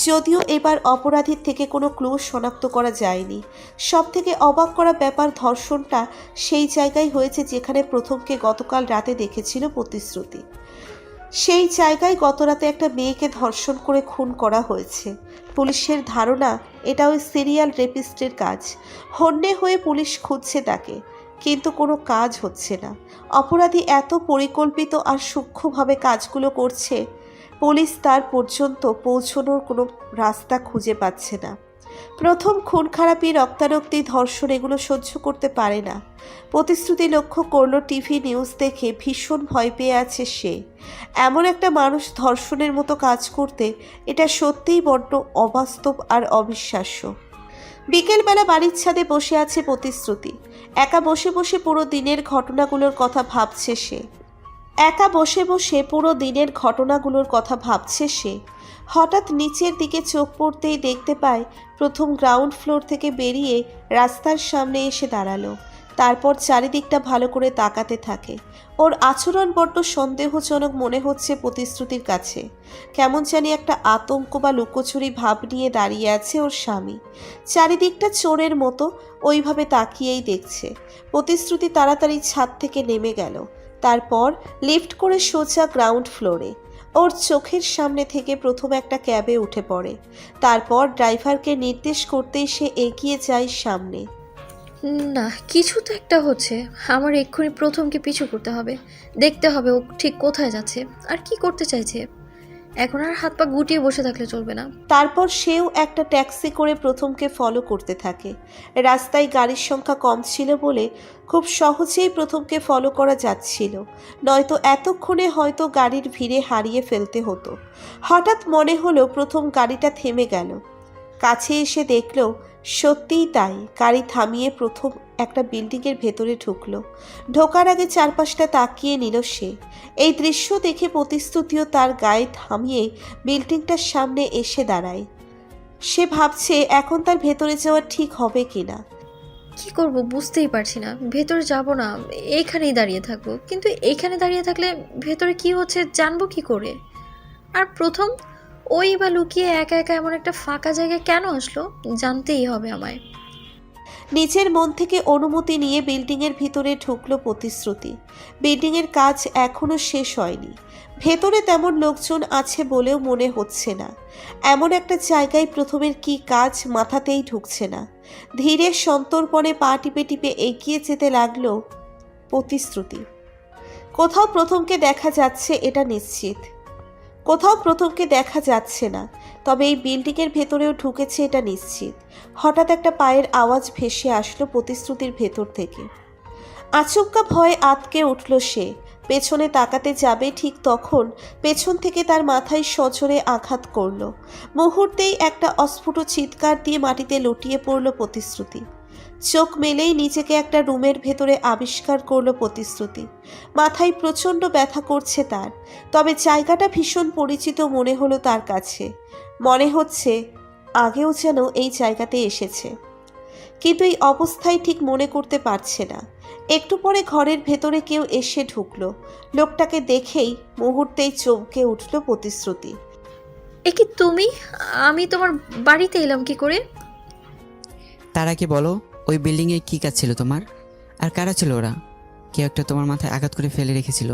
যদিও এবার অপরাধীর থেকে কোনো ক্লু শনাক্ত করা যায়নি। সব থেকে অবাক করা ব্যাপার, ধর্ষণটা সেই জায়গায় হয়েছে যেখানে প্রথমকে গতকাল রাতে দেখেছিল প্রতিশ্রুতি। সেই জায়গায় গতরাতে একটা মেয়েকে ধর্ষণ করে খুন করা হয়েছে। পুলিশের ধারণা এটা ওই সিরিয়াল রেপিস্টের কাজ। হন্যে হয়ে পুলিশ খুঁজছে তাকে, কিন্তু কোনো কাজ হচ্ছে না। অপরাধী এত পরিকল্পিত আর সূক্ষ্মভাবে কাজগুলো করছে, পুলিশ তার পর্যন্ত পৌঁছানোর কোনো রাস্তা খুঁজে পাচ্ছে না। প্রথম খুন খারাপি, রক্তারক্তি, ধর্ষণ এগুলো সহ্য করতে পারে না। প্রতিশ্রুতি লক্ষ্য করলো টিভি নিউজ দেখে ভীষণ ভয় পেয়ে আছে সে। এমন একটা মানুষ ধর্ষণের মতো কাজ করতে, এটা সত্যিই বড্ড অবাস্তব আর অবিশ্বাস্য। বিকেলবেলা বাড়ির ছাদে বসে আছে প্রতিশ্রুতি। একা বসে বসে পুরো দিনের ঘটনাগুলোর কথা ভাবছে সে। হঠাৎ নিচের দিকে চোখ পড়তেই দেখতে পায় প্রথম গ্রাউন্ড ফ্লোর থেকে বেরিয়ে রাস্তার সামনে এসে দাঁড়ালো। তারপর চারিদিকটা ভালো করে তাকাতে থাকে। ওর আচরণ বড্ড সন্দেহজনক মনে হচ্ছে প্রতিশ্রুতির কাছে। কেমন জানি একটা আতঙ্ক বা লুকোচুরি ভাব নিয়ে দাঁড়িয়ে আছে ওর স্বামী। চারিদিকটা চোরের মতো ওইভাবে তাকিয়েই দেখছে। প্রতিশ্রুতি তাড়াতাড়ি ছাদ থেকে নেমে গেল। তারপর লিফট করে সোজা গ্রাউন্ড ফ্লোরে। ওর চোখের সামনে থেকে প্রথম একটা ক্যাবে উঠে পড়ে। তারপর ড্রাইভারকে নির্দেশ করতেই সে এগিয়ে যায় সামনে। না, কিছু তো একটা হচ্ছে। আমার এক্ষুনি প্রথমকে পিছু করতে হবে, দেখতে হবে ও ঠিক কোথায় যাচ্ছে আর কি করতে চাইছে। এখন আর হাত পা গুটিয়ে বসে থাকলে চলবে না। তারপর সেও একটা ট্যাক্সি করে প্রথমকে ফলো করতে থাকে। রাস্তায় গাড়ির সংখ্যা কম ছিল বলে খুব সহজেই প্রথমকে ফলো করা যাচ্ছিল, নয়তো এতক্ষণে হয়তো গাড়ির ভিড়ে হারিয়ে ফেলতে হতো। হঠাৎ মনে হলো প্রথম গাড়িটা থেমে গেল। কাছে এসে দেখলো সত্যিই তাই। গাড়ি থামিয়ে প্রথম একটা বিল্ডিংয়ের ভেতরে ঢুকলো। ঢোকার আগে চারপাশটা তাকিয়ে নিল সে। এই দৃশ্য দেখে প্রতিশ্রুতিও তার গায়ে থামিয়ে বিল্ডিংটার সামনে এসে দাঁড়ায়। সে ভাবছে এখন তার ভেতরে যাওয়া ঠিক হবে কিনা। কি করব বুঝতেই পারছি না। ভেতরে যাব না, এইখানেই দাঁড়িয়ে থাকবো। কিন্তু এইখানে দাঁড়িয়ে থাকলে ভেতরে কি হচ্ছে জানবো কি করে? আর প্রথম ওই বা লুকিয়ে একা একা এমন একটা ফাঁকা জায়গায় কেন আসলো, জানতেই হবে আমায়। নিজের মন থেকে অনুমতি নিয়ে বিল্ডিংয়ের ভিতরে ঢুকলো প্রতিশ্রুতি। বিল্ডিংয়ের কাজ এখনো শেষ হয়নি। ভেতরে তেমন লোকজন আছে বলেও মনে হচ্ছে না। এমন একটা জায়গায় প্রথমের কি কাজ মাথাতেই ঢুকছে না। ধীরে সন্তর্পণে পা টিপে টিপে এগিয়ে যেতে লাগলো প্রতিশ্রুতি। কোথাও প্রথমকে দেখা যাচ্ছে এটা নিশ্চিত। কোথাও প্রথমকে দেখা যাচ্ছে না, তবে এই বিল্ডিংয়ের ভেতরেও ঢুকেছে এটা নিশ্চিত। হঠাৎ একটা পায়ের আওয়াজ ভেসে আসলো প্রতিশ্রুতির ভেতর থেকে। আচমকা ভয়ে আঁতকে উঠল সে। পেছনে তাকাতে যাবে ঠিক তখন পেছন থেকে তার মাথায় সজোরে আঘাত করলো। মুহূর্তেই একটা অস্ফুট চিৎকার দিয়ে মাটিতে লুটিয়ে পড়ল প্রতিশ্রুতি। চোখ মেলেই নিজেকে একটা রুমের ভেতরে আবিষ্কার করলো প্রতিশ্রুতি। মাথায় প্রচণ্ড ব্যথা করছে তার, তবে জায়গাটা ভীষণ পরিচিত মনে হলো তার কাছে। মনে হচ্ছে আগেও যেন এই জায়গাতে এসেছে, কিন্তু এই অবস্থায় ঠিক মনে করতে পারছে না। একটু পরে ঘরের ভেতরে কেউ এসে ঢুকলো। লোকটাকে দেখেই মুহূর্তেই চমকে উঠল প্রতিশ্রুতি। এ কি তুমি? আমি তোমার বাড়িতে এলাম কি করে? তার আগে বলো, ওই বিল্ডিংয়ে কী কাজ ছিল তোমার? আর কারা ছিল ওরা? কেউ একটা তোমার মাথায় আঘাত করে ফেলে রেখেছিল।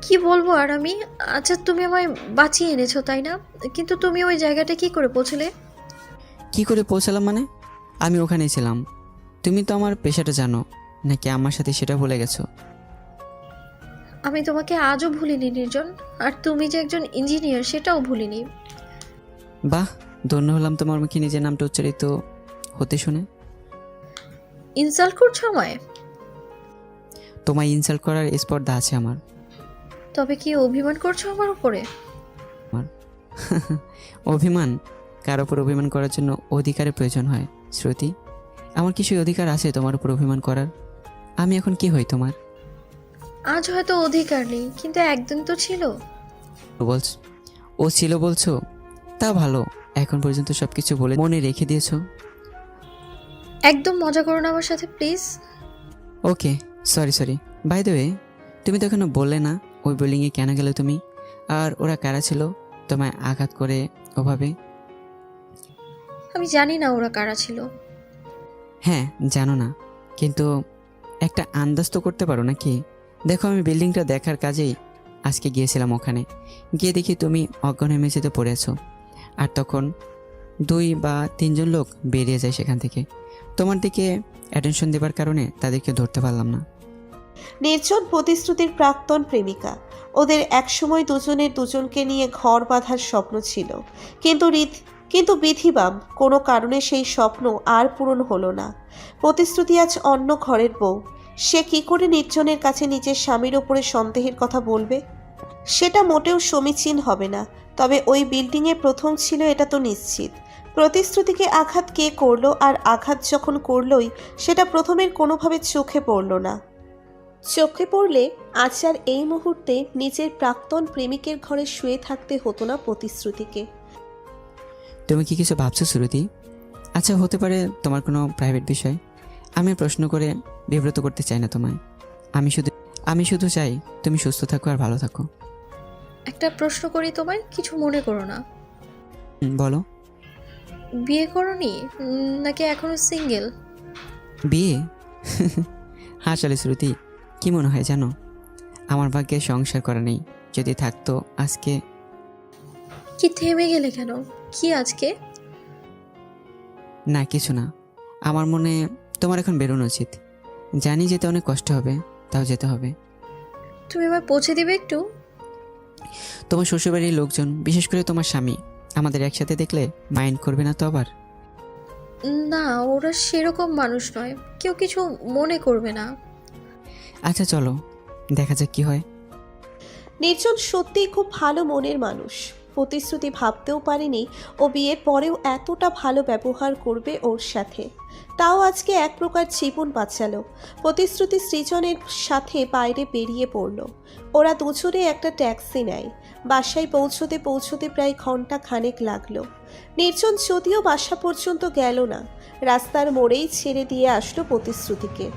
কি বলবো আর আমি? আচ্ছা, তুমি আমায় বাঁচিয়ে এনেছো তাই না, কিন্তু তুমি ওই জায়গাটা কি করে পৌঁছলে? কি করে পৌঁছালাম মানে? আমি ওখানেই ছিলাম। তুমি তো আমার পেশাটা জানো নাকি আমার সাথে সেটা ভুলে গেছো? আমি তোমাকে আজও ভুলিনি নির্জন, আর তুমি যে একজন ইঞ্জিনিয়ার সেটাও ভুলিনি। বাহ, ধন্য হলাম তোমার মুখে নিজের নামটা উচ্চারিত হতে শুনে। ইনসাল্ট করছো আমায়? তোমায় ইনসাল্ট করার স্পর্ধা আছে আমার। তবে কি অভিমান করছো আমার উপরে? অভিমান? কার উপর অভিমান করার জন্য অধিকারের প্রয়োজন হয় শ্রুতি। আমার কিছু অধিকার আছে তোমার উপর অভিমান করার। আমি এখন কি হই তোমার? আজ হয়তো অধিকার নেই, কিন্তু একদিন তো ছিল। বলছো ও ছিল বলছো? তা ভালো, এখন পর্যন্ত সব কিছু বলে মনে রেখে দিয়েছো। একদম মজা করো না আমার সাথে please. Okay, sorry. By the way, তুমি তো এখনো বললে না ওই বিল্ডিংয়ে কেন গেলে তুমি? আর ওরা কারা ছিল তোমায় আঘাত করে ওভাবে? আমি জানি না ওরা কারা ছিল। হ্যাঁ জানো না, কিন্তু একটা আন্দাজ তো করতে পারো নাকি? দেখো আমি বিল্ডিংটা দেখার কাজেই আজকে গিয়েছিলাম ওখানে, গিয়ে দেখি তুমি অজ্ঞান হয়ে মেঝেতে পড়ে আছো। আর তখন 2 বা 3 জন লোক বেরিয়ে যায় সেখান থেকে। তোমার দিকে অ্যাটেনশন দেবার কারণে তাদেরকে ধরতে পারলাম না। নির্জন প্রতিশ্রুতির প্রাক্তন প্রেমিকা। ওদের একসময় দুজনের দুজনকে নিয়ে ঘর বাঁধার স্বপ্ন ছিল, কিন্তু বিধিবাম কোনো কারণে সেই স্বপ্ন আর পূরণ হলো না। প্রতিশ্রুতি আজ অন্য ঘরের বউ। সে কি করে নির্জনের কাছে নিজের স্বামীর ওপরে সন্দেহের কথা বলবে? সেটা মোটেও সমীচীন হবে না। তবে ওই বিল্ডিংয়ে প্রথম ছিল এটা তো নিশ্চিত। প্রতিশ্রুতিকে আঘাত কে করলো, আর আঘাত যখন করলোই সেটা প্রথমের কোনোভাবে চোখে পড়ল না। চোখে পড়লে আজ আর এই মুহূর্তে নিজের প্রাক্তন প্রেমিকের ঘরে শুয়ে থাকতে হতো না প্রতিশ্রুতিকে। তুমি কি কিছু ভাবছো শ্রুতি? আচ্ছা হতে পারে তোমার কোনো প্রাইভেট বিষয়। আমি প্রশ্ন করে বিব্রত করতে চাই না তোমায়। আমি শুধু চাই তুমি সুস্থ থাকো আর ভালো থাকো। একটা প্রশ্ন করি তোমায়, কিছু মনে করো না। বলো। বিয়ে করোনি নাকি এখনো সিঙ্গেল? বিয়ে? আসলে শ্রুতি, কি মনে হয় জানো, আমার ভাগ্যে সংসার করা নেই। যদি থাকতো আজকে। কি থেমে গেলে কেন? কি আজকে? না কিছু না, আমার মনে তোমার এখন বেরোনো উচিত। জানি যেতে অনেক কষ্ট হবে, তাও যেতে হবে। তুমি আমায় পৌঁছে দিবে একটু? তোমার শ্বশুরবাড়ির লোকজন, বিশেষ করে তোমার স্বামী, আমাদের একসাথে দেখলে মাইন্ড করবে না তো আবার? না, ওরা সেরকম মানুষ নয়, কেউ কিছু মনে করবে না। আচ্ছা চলো, দেখা যাক কি হয়। নির্জন সত্যিই খুব ভালো মনের মানুষ। প্রতিশ্রুতি ভাবতেও পারেনি ও বিয়ের পরেও এতটা ভালো ব্যবহার করবে ওর সাথে। তাও আজকে এক প্রকার জীবন বাঁচালো। প্রতিশ্রুতি সৃজনের সাথে বাইরে বেরিয়ে পড়ল। ওরা দুজনে একটা ট্যাক্সি নেয়। বাসায় পৌঁছতে প্রায় ঘন্টা খানেক লাগলো। নির্জন যদিও বাসা পর্যন্ত গেল না, রাস্তার মোড়েই ছেড়ে দিয়ে আসলো প্রতিশ্রুতিকে।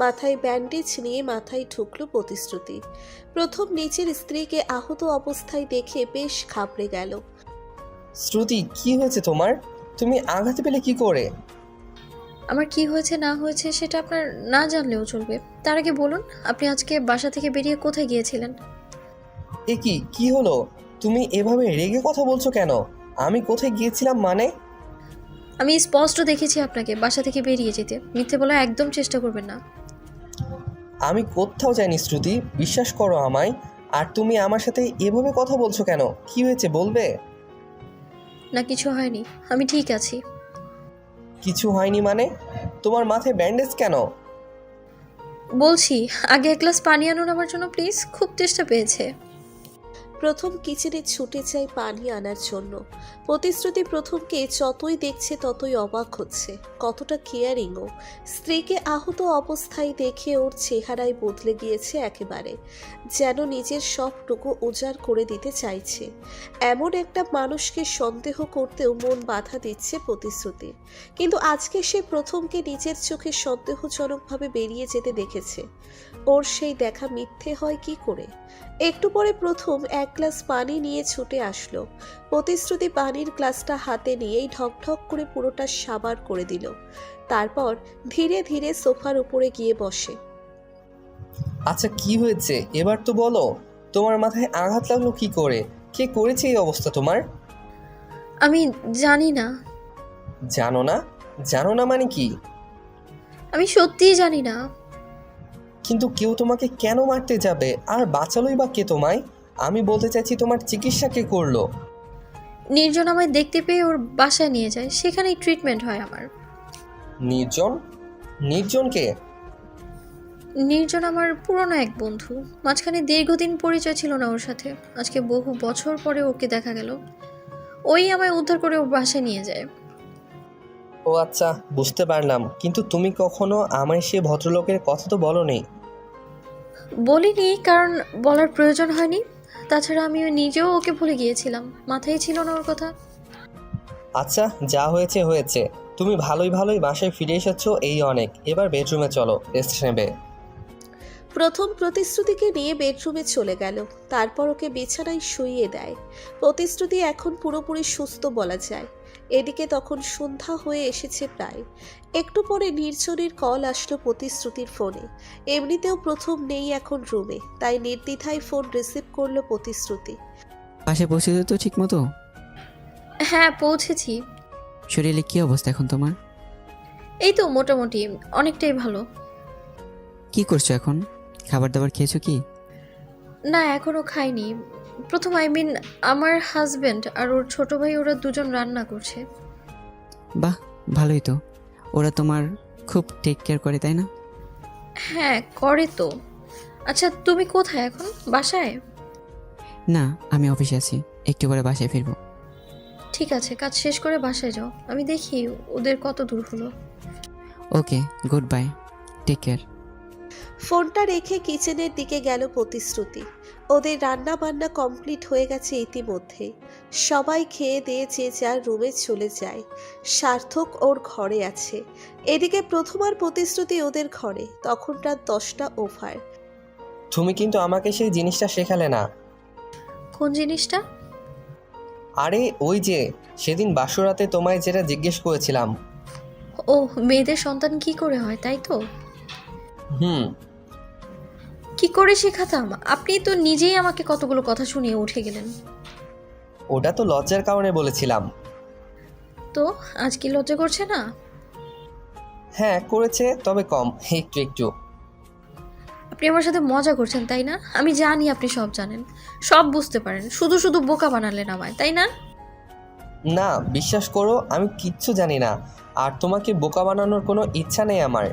মাথায় ব্যান্ডেজ নিয়ে মাথায় ঢুকলো প্রতিশ্রুতি। প্রথম নিজের স্ত্রীকে আহত অবস্থায় দেখে বেশ ঘাবড়ে গেল। শ্রুতি, কি হয়েছে তোমার? তুমি আঘাত পেলে কি করে? আমার কি হয়েছে না হয়েছে সেটা আপনার না জানলেও চলবে। তার আগে বলুন, আপনি আজকে বাসা থেকে বেরিয়ে কোথায় গিয়েছিলেন? এ কি হলো? তুমি এভাবে রেগে কথা বলছো কেন? আমি কোথায় গিয়েছিলাম মানে? আমি স্পষ্ট দেখেছি আপনাকে বাসা থেকে বেরিয়ে যেতে। মিথ্যে বলার একদম চেষ্টা করবেন না। আমি কোথাও যাইনি শ্রুতি, বিশ্বাস করো আমায়। আর তুমি আমার সাথে এভাবে কথা বলছো কেন? কি হয়েছে বলবে? না কিছু হয়নি, আমি ঠিক আছি। কিছু হয়নি মানে? তোমার মাথায় ব্যান্ডেজ কেন? বলছি, আগে এক গ্লাস পানি আনুন আমার জন্য প্লিজ, খুব তেষ্টা পেয়েছে। প্রথম কিচেনে ছুটে যায় পানি আনার জন্য। প্রতিশ্রুতি প্রথমকে যতই দেখছে ততই অবাক হচ্ছে। কতটা কেয়ারিংও। স্ত্রীকে আহত অবস্থায় দেখে ওর চেহারায় বদলে গিয়েছে একেবারে, যেন নিজের সবটুকু উজাড় করে দিতে চাইছে। এমন একটা মানুষকে সন্দেহ করতেও মন বাধা দিচ্ছে প্রতিশ্রুতি। কিন্তু আজকে সে প্রথমকে নিজের চোখে সন্দেহজনকভাবে বেরিয়ে যেতে দেখেছে। ওর সেই দেখা মিথ্যে হয় কি করে? একটু পরে প্রথম এক গ্লাস পানি নিয়ে ছুটে আসলো। প্রতিশ্রুতি পানির গ্লাসটা হাতে নিয়েই ঢকঢক করে পুরোটা সাবার করে দিল। তারপর ধীরে ধীরে সোফার উপরে গিয়ে বসে। আচ্ছা কি হয়েছে এবার তো বলো। তোমার মাথায় আঘাত লাগলো কি করে? কে করেছে এই অবস্থা তোমার? আমি জানি না। জানো না? জানো না মানে কি? আমি সত্যিই জানি না। কিন্তু কেউ তোমাকে কেন মারতে যাবে? আর বাঁচালোই বা কে তোমায়? আমি বলতে চাইছি তোমার চিকিৎসা কে করলো? নির্জন আমায় দেখতে পেয়ে ওর বাসায় নিয়ে যায়, সেখানেই ট্রিটমেন্ট হয় আমার। নির্জন? নির্জনকে? নির্জন আমার পুরনো এক বন্ধু। মাঝখানে দীর্ঘদিন পরিচয় ছিল না ওর সাথে। আজকে বহু বছর পরে ওকে দেখা গেল। ওই আমায় উদ্ধার করে ওর বাসায় নিয়ে যায়। ও আচ্ছা, বুঝতে পারলাম। কিন্তু তুমি কখনো আমায় সে ভদ্রলোকের কথা তো বলোনি। বলিনি, কারণ বলার প্রয়োজন হয়নি। তাছাড়া আমি নিজেও ওকে ভুলে গিয়েছিলাম, মাথায় ছিল না ওর কথা। আচ্ছা, যা হয়েছে হয়েছে। তুমি ভালোই ভালোই বাসায় ফিরে এসেছো, এই অনেক। এবার বেডরুমে চলো, রেস্ট নেবে। প্রথম প্রতিশ্রুতিকে নিয়ে বেডরুমে চলে গেল, তারপর ওকে বিছানায় শুইয়ে দেয়। প্রতিশ্রুতি এখন পুরোপুরি সুস্থ বলা যায়। এদিকে তখন সন্ধ্যা হয়ে এসেছে প্রায়। একটু পরে নির্জনের কল আসলো প্রতিশ্রুতির ফোনে। এমনিতেও প্রথম নেই এখন রুমে, তাই নির্দ্বিধায় ফোন রিসিভ করলো প্রতিশ্রুতি। পাশে পৌঁছেছো তো ঠিক মতো? হ্যাঁ, পৌঁছেছি। শরীরে কী অবস্থা এখন তোমার? এই তো মোটামুটি, অনেকটাই ভালো। কি করছো এখন? খাবার দাবার খেয়েছো কি? না, এখনো খাইনি। প্রথম আমার হাজবেন্ড আর ওর ছোট ভাই ওরা দুজন রান্না করছে। বাহ, ভালোই তো। ওরা তোমার খুব টেক কেয়ার করে, তাই না? হ্যাঁ, করে তো। আচ্ছা, তুমি কোথায় এখন? বাসায়? না, আমি অফিসে আছি, একটু পরে বাসায় ফিরবো। ঠিক আছে, কাজ শেষ করে বাসায় যাও, আমি দেখি ওদের কত দূর হলো। ওকে, গুড বাই, টেক কেয়ার। ফোনটা রেখে কিচেনের দিকে গেল প্রতিশ্রুতি। ওদের রান্না বান্না কমপ্লিট হয়ে গেছে ইতিমধ্যেই। সবাই খেয়ে দিয়ে যে যার রুমে চলে যায়। সার্থক ওর ঘরে আছে। এদিকে প্রথম আর প্রতিশ্রুতি ওদের ঘরে। তখন রাত 10টা ওভার। তুমি কিন্তু আমাকে সেই জিনিসটা শেখালে না। কোন জিনিসটা? আরে ওই যে সেদিন বাসরাতে তোমায় যেটা জিজ্ঞেস করেছিলাম। ও, মেয়েদের সন্তান কি করে হয়, তাই তো? হুম। কি করে শেখাতাম? আপনি তো নিজেই আমাকে কতগুলো কথা শুনিয়ে উঠে গেলেন। ওটা তো লজ্জার কারণে বলেছিলাম। তো আজ কি লজ্জা করছে না? হ্যাঁ করেছে, তবে কম, একটু একটু। আপনি আমার সাথে মজা করছেন, তাই না? আমি জানি আপনি সব জানেন, সব বুঝতে পারেন, শুধু শুধু বোকা বানালেন আমায়, তাই না? না, বিশ্বাস করো আমি কিচ্ছু জানি না, আর তোমাকে বোকা বানানোর কোনো ইচ্ছা নেই আমার।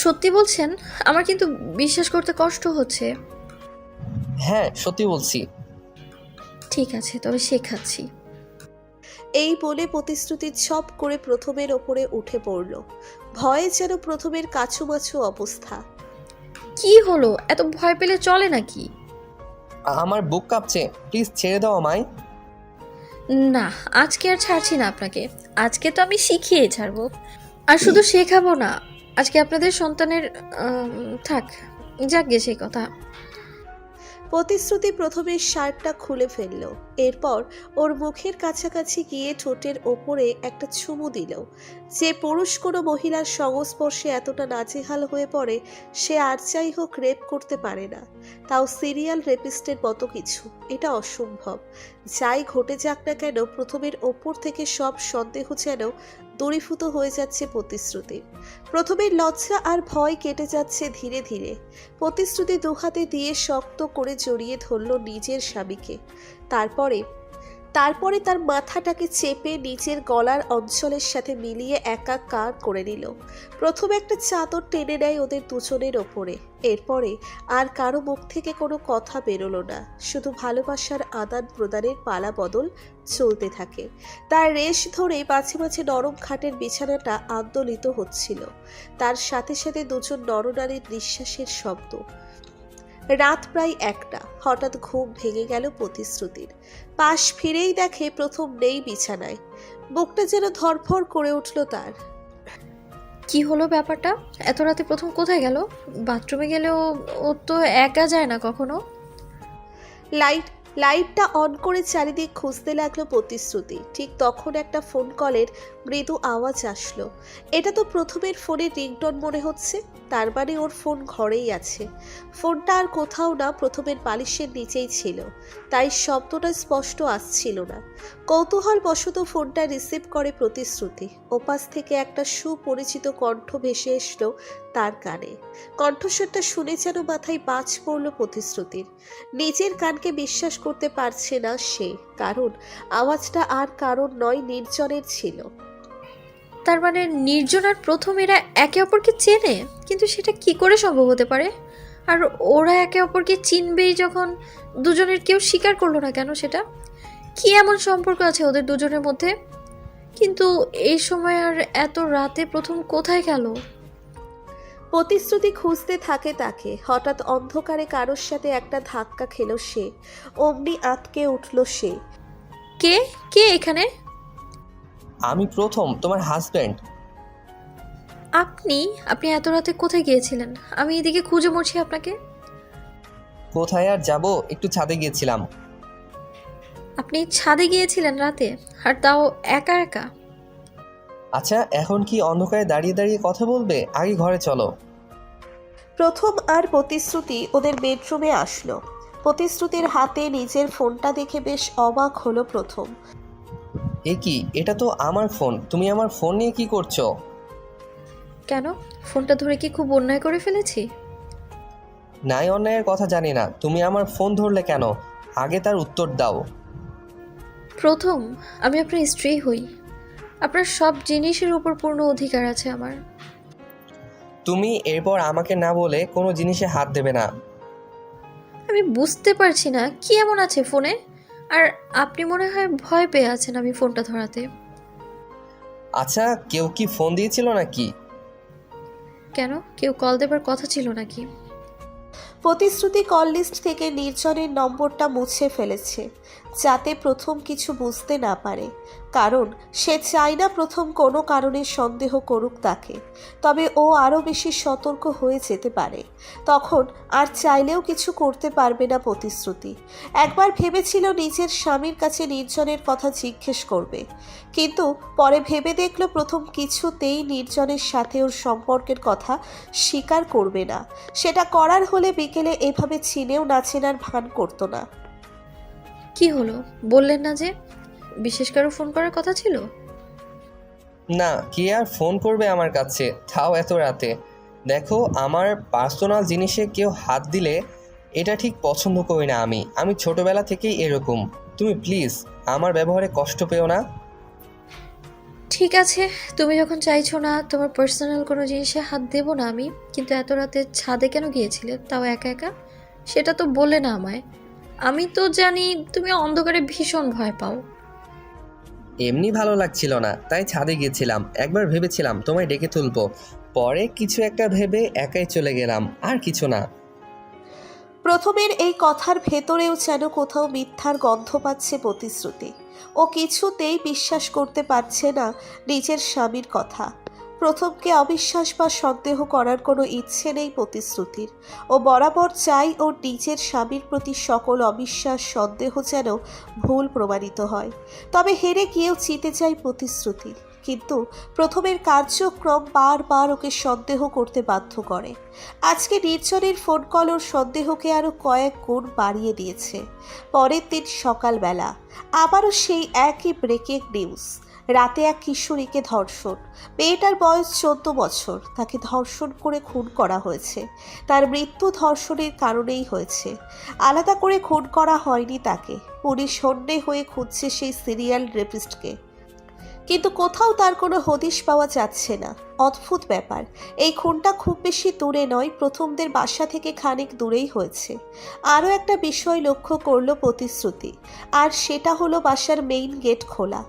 সত্যি বলছেন? আমার কিন্তু বিশ্বাস করতে কষ্ট হচ্ছে। হ্যাঁ সত্যি বলছি। ঠিক আছে, তবে শেখাচ্ছি। এই বলে প্রতিশ্রুতি ছপ করে প্রথমের ওপরে উঠে পড়ল। ভয়ে যেন প্রথমের কাছুমাছু অবস্থা। কি হলো? এত ভয় পেলে চলে নাকি? আমার বুক কাঁপছে, প্লিজ ছেড়ে দাও আমায়। না, আজকে আর ছাড়ছি না আপনাকে। আজকে তো আমি শিখিয়ে ছাড়বো। আর শুধু শেখাবো না, আজকে আপনাদের সন্তানের থাক, যাক গে সেই কথা। প্রতিশ্রুতি প্রথমে শার্টটা খুলে ফেলল। এরপর ওর মুখের কাছাকাছি গিয়ে ঠোঁটের ওপরে একটা চুমু দিল। যে পুরুষ কোনো মহিলার সংস্পর্শে এতটা নাজেহাল হয়ে পড়ে, সে আর যাই হোক রেপ করতে পারে না, তাও সিরিয়াল রেপিস্টের মতো কিছু। এটা অসম্ভব। যাই ঘটে যাক না কেন, প্রথমের ওপর থেকে সব সন্দেহ যেন দূরীভূত হয়ে যাচ্ছে প্রতিশ্রুতির। প্রথমের লজ্জা আর ভয় কেটে যাচ্ছে ধীরে ধীরে। প্রতিশ্রুতি দুহাতে দিয়ে শক্ত করে জড়িয়ে ধরল নিজের স্বামীকে। তারপরে তার মাথাটাকে চেপে নিজের গলার অঞ্চলের সাথে মিলিয়ে একাকার করে নিল। প্রথমে একটা চাদর টেনে নেয় ওদের দুজনের ওপরে। এরপরে আর কারো মুখ থেকে কোনো কথা বেরোলো না, শুধু ভালোবাসার আদান প্রদানের পালা বদল চলতে থাকে। তার রেশ ধরে মাঝে মাঝে নরম খাটের বিছানাটা আন্দোলিত হচ্ছিল। তার সাথে সাথে দুজন নরনারীর নিঃশ্বাসের শব্দ। রাত প্রায় 1টা। হঠাৎ ঘুম ভেঙে গেল প্রতিশ্রুতির। পাশ ফিরেই দেখে প্রথম নেই বিছানায়। বুকটা যেন ধরফর করে উঠল তার। কি হলো ব্যাপারটা? এত রাতে প্রথম কোথায় গেল? বাথরুমে গেলেও ও তো একা যায় না কখনো। লাইটটা অন করে চারিদিক খুঁজতে লাগলো প্রতিশ্রুতি। ঠিক তখন একটা ফোন কলের মৃদু আওয়াজ আসলো। এটা তো প্রথমের ফোনের রিংটোন মনে হচ্ছে। তার মানে ওর ফোন ঘরেই আছে। ফোনটা আর কোথাও না, প্রথমের বালিশের নিচেই ছিল, তাই শব্দটা স্পষ্ট আসছিল না। কৌতূহল বশত ফোনটা রিসিভ করে প্রতিশ্রুতি। ওপাশ থেকে একটা সুপরিচিত কণ্ঠ ভেসে এসলো তার কানে। কণ্ঠস্বরটা শুনে যেন মাথায় বাজ পড়ল প্রতিশ্রুতির। নিজের কানকে বিশ্বাস করতে পারছে না সে, কারণ আওয়াজটা আর কারণ নয়, নির্জনের ছিল। তার মানে নির্জন আর প্রথম এরা একে অপরকে চেনে, কিন্তু সেটা কি করে সম্ভব হতে পারে? আর ওরা একে অপরকে চিনবেই যখন, দুজনের কেউ স্বীকার করলো না কেন সেটা? কি এমন সম্পর্ক আছে ওদের দুজনের মধ্যে? কিন্তু এই সময় আর এত রাতে প্রথম কোথায় গেল? প্রতিশ্রুতি খুঁজতে থাকে তাকে। হঠাৎ অন্ধকারে কারোর সাথে একটা ধাক্কা খেল সে। অমনি আটকে উঠল সে। কে কে এখানে? আমি প্রথম, তোমার হাজব্যান্ড। আপনি আপনি এত রাতে কোথায় গিয়েছিলেন? আমি এদিকে খুঁজে মরছি আপনাকে। কোথায় আর যাব, একটু ছাদে গিয়েছিলাম। আপনি ছাদে গিয়েছিলেন রাতে, আর তাও একা একা? আচ্ছা, এখন কি অন্ধকারে দাঁড়িয়ে দাঁড়িয়ে কথা বলবে? আগে ঘরে চলো। প্রথম আর প্রতিশ্রুতি ওদের বেডরুমে আসলো। প্রতিশ্রুতির হাতে নিজের ফোনটা দেখে বেশ অবাক হলো প্রথম। এ কি, এটা তো আমার ফোন, তুমি আমার ফোন নিয়ে কি করছো? কেন, ফোনটা ধরে কি খুব অন্যায় করে ফেলেছি? নাই অন্যায়ের কথা জানি না, তুমি আমার ফোন ধরলে কেন? আগে তার উত্তর দাও। প্রথম, আমি আপনার স্ত্রী হই। আপনার সব জিনিসের উপর পূর্ণ অধিকার আছে আমার। তুমি এরপর আমাকে না বলে কোনো জিনিসে হাত দেবে না। আমি বুঝতে পারছি না কি এমন আছে ফোনে, আর আপনি মনে হয় ভয় পেয়ে আছেন আমি ফোনটা ধরাতে। আচ্ছা, কেউ কি ফোন দিয়েছিল নাকি? কেন, কেউ কল দেবার কথা ছিল নাকি? প্রতিশ্রুতি কল লিস্ট থেকে নির্জনের নম্বরটা মুছে ফেলেছে, যাতে প্রথম কিছু বুঝতে না পারে। কারণ সে চায় না প্রথম কোনো কারণে সন্দেহ করুক তাকে। তবে ও আরও বেশি সতর্ক হয়ে যেতে পারে। তখন আর চাইলেও কিছু করতে পারবে না প্রতিশ্রুতি। একবার ভেবেছিল নিজের স্বামীর কাছে নির্জনের কথা জিজ্ঞেস করবে, কিন্তু পরে ভেবে দেখল প্রথম কিছুতেই নির্জনের সাথে ওর সম্পর্কের কথা স্বীকার করবে না। সেটা করার হলে বিকেলে এভাবে চিনেও না চেনার ভান করতো না। কি হলো, বললেন না যে বিশেষ কারো ফোন করার কথা ছিল? না, কে আর ফোন করবে আমার কাছে, তাও এত রাতে? দেখো, আমার পার্সোনাল জিনিসে কেউ হাত দিলে এটা ঠিক পছন্দ করি না আমি ছোটবেলা থেকেই এরকম। তুমি প্লিজ আমার ব্যবহারে কষ্ট পেও না। ঠিক আছে, তুমি যখন চাইছো না তোমার পার্সোনাল কোনো জিনিসে হাত দেবো না আমি, কিন্তু এত রাতে ছাদে কেন গিয়েছিলে, তাও একা একা? সেটা তো বলে না আমায়। আমি তো জানি তুমি অন্ধকারে ভীষণ ভয় পাও। এমনি ভালো লাগছিল না, তাই ছাদে গিয়েছিলাম। একবার ভেবেছিলাম তোমায় ডেকে তুলবো, পরে কিছু একটা ভেবে একাই চলে গেলাম, আর কিছু না। প্রথমের এই কথার ভেতরেও যেন কোথাও মিথ্যার গন্ধ পাচ্ছে প্রতিশ্রুতি। ও কিছুতেই বিশ্বাস করতে পারছে না নিজের স্বামীর কথা। প্রথমকে অবিশ্বাস বা সন্দেহ করার কোনো ইচ্ছে নেই প্রতিশ্রুতির। ও বরাবর চাই ওর নিজের স্বামীর প্রতি সকল অবিশ্বাস সন্দেহ যেন ভুল প্রমাণিত হয়। তবে হেরে গিয়েও জিতে চাই প্রতিশ্রুতি, কিন্তু প্রথমের কার্যক্রম বারবার ওকে সন্দেহ করতে বাধ্য করে। আজকে নির্জনের ফোন কল ওর সন্দেহকে আরও কয়েক গুণ বাড়িয়ে দিয়েছে। পরের দিন সকালবেলা আবারও সেই একই ব্রেকিং নিউজ। রাতে এক কিশোরীকে ধর্ষণ। মেয়েটার বয়স 14 বছর, তাকে ধর্ষণ করে খুন করা হয়েছে। তার মৃত্যু ধর্ষণের কারণেই হয়েছে, আলাদা করে খুন করা হয়নি তাকে। পুলিশ হন্যে হয়ে খুঁজছে সেই সিরিয়াল রেপিস্টকে, কিন্তু কোথাও তার কোনো হদিশ পাওয়া যাচ্ছে না। অদ্ভুত ব্যাপার, এই খুনটা খুব বেশি দূরে নয়, প্রথমদের বাসা থেকে খানিক দূরেই হয়েছে। আরও একটা বিষয় লক্ষ্য করলো প্রতিশ্রুতি, আর সেটা হলো বাসার মেইন গেট খোলা।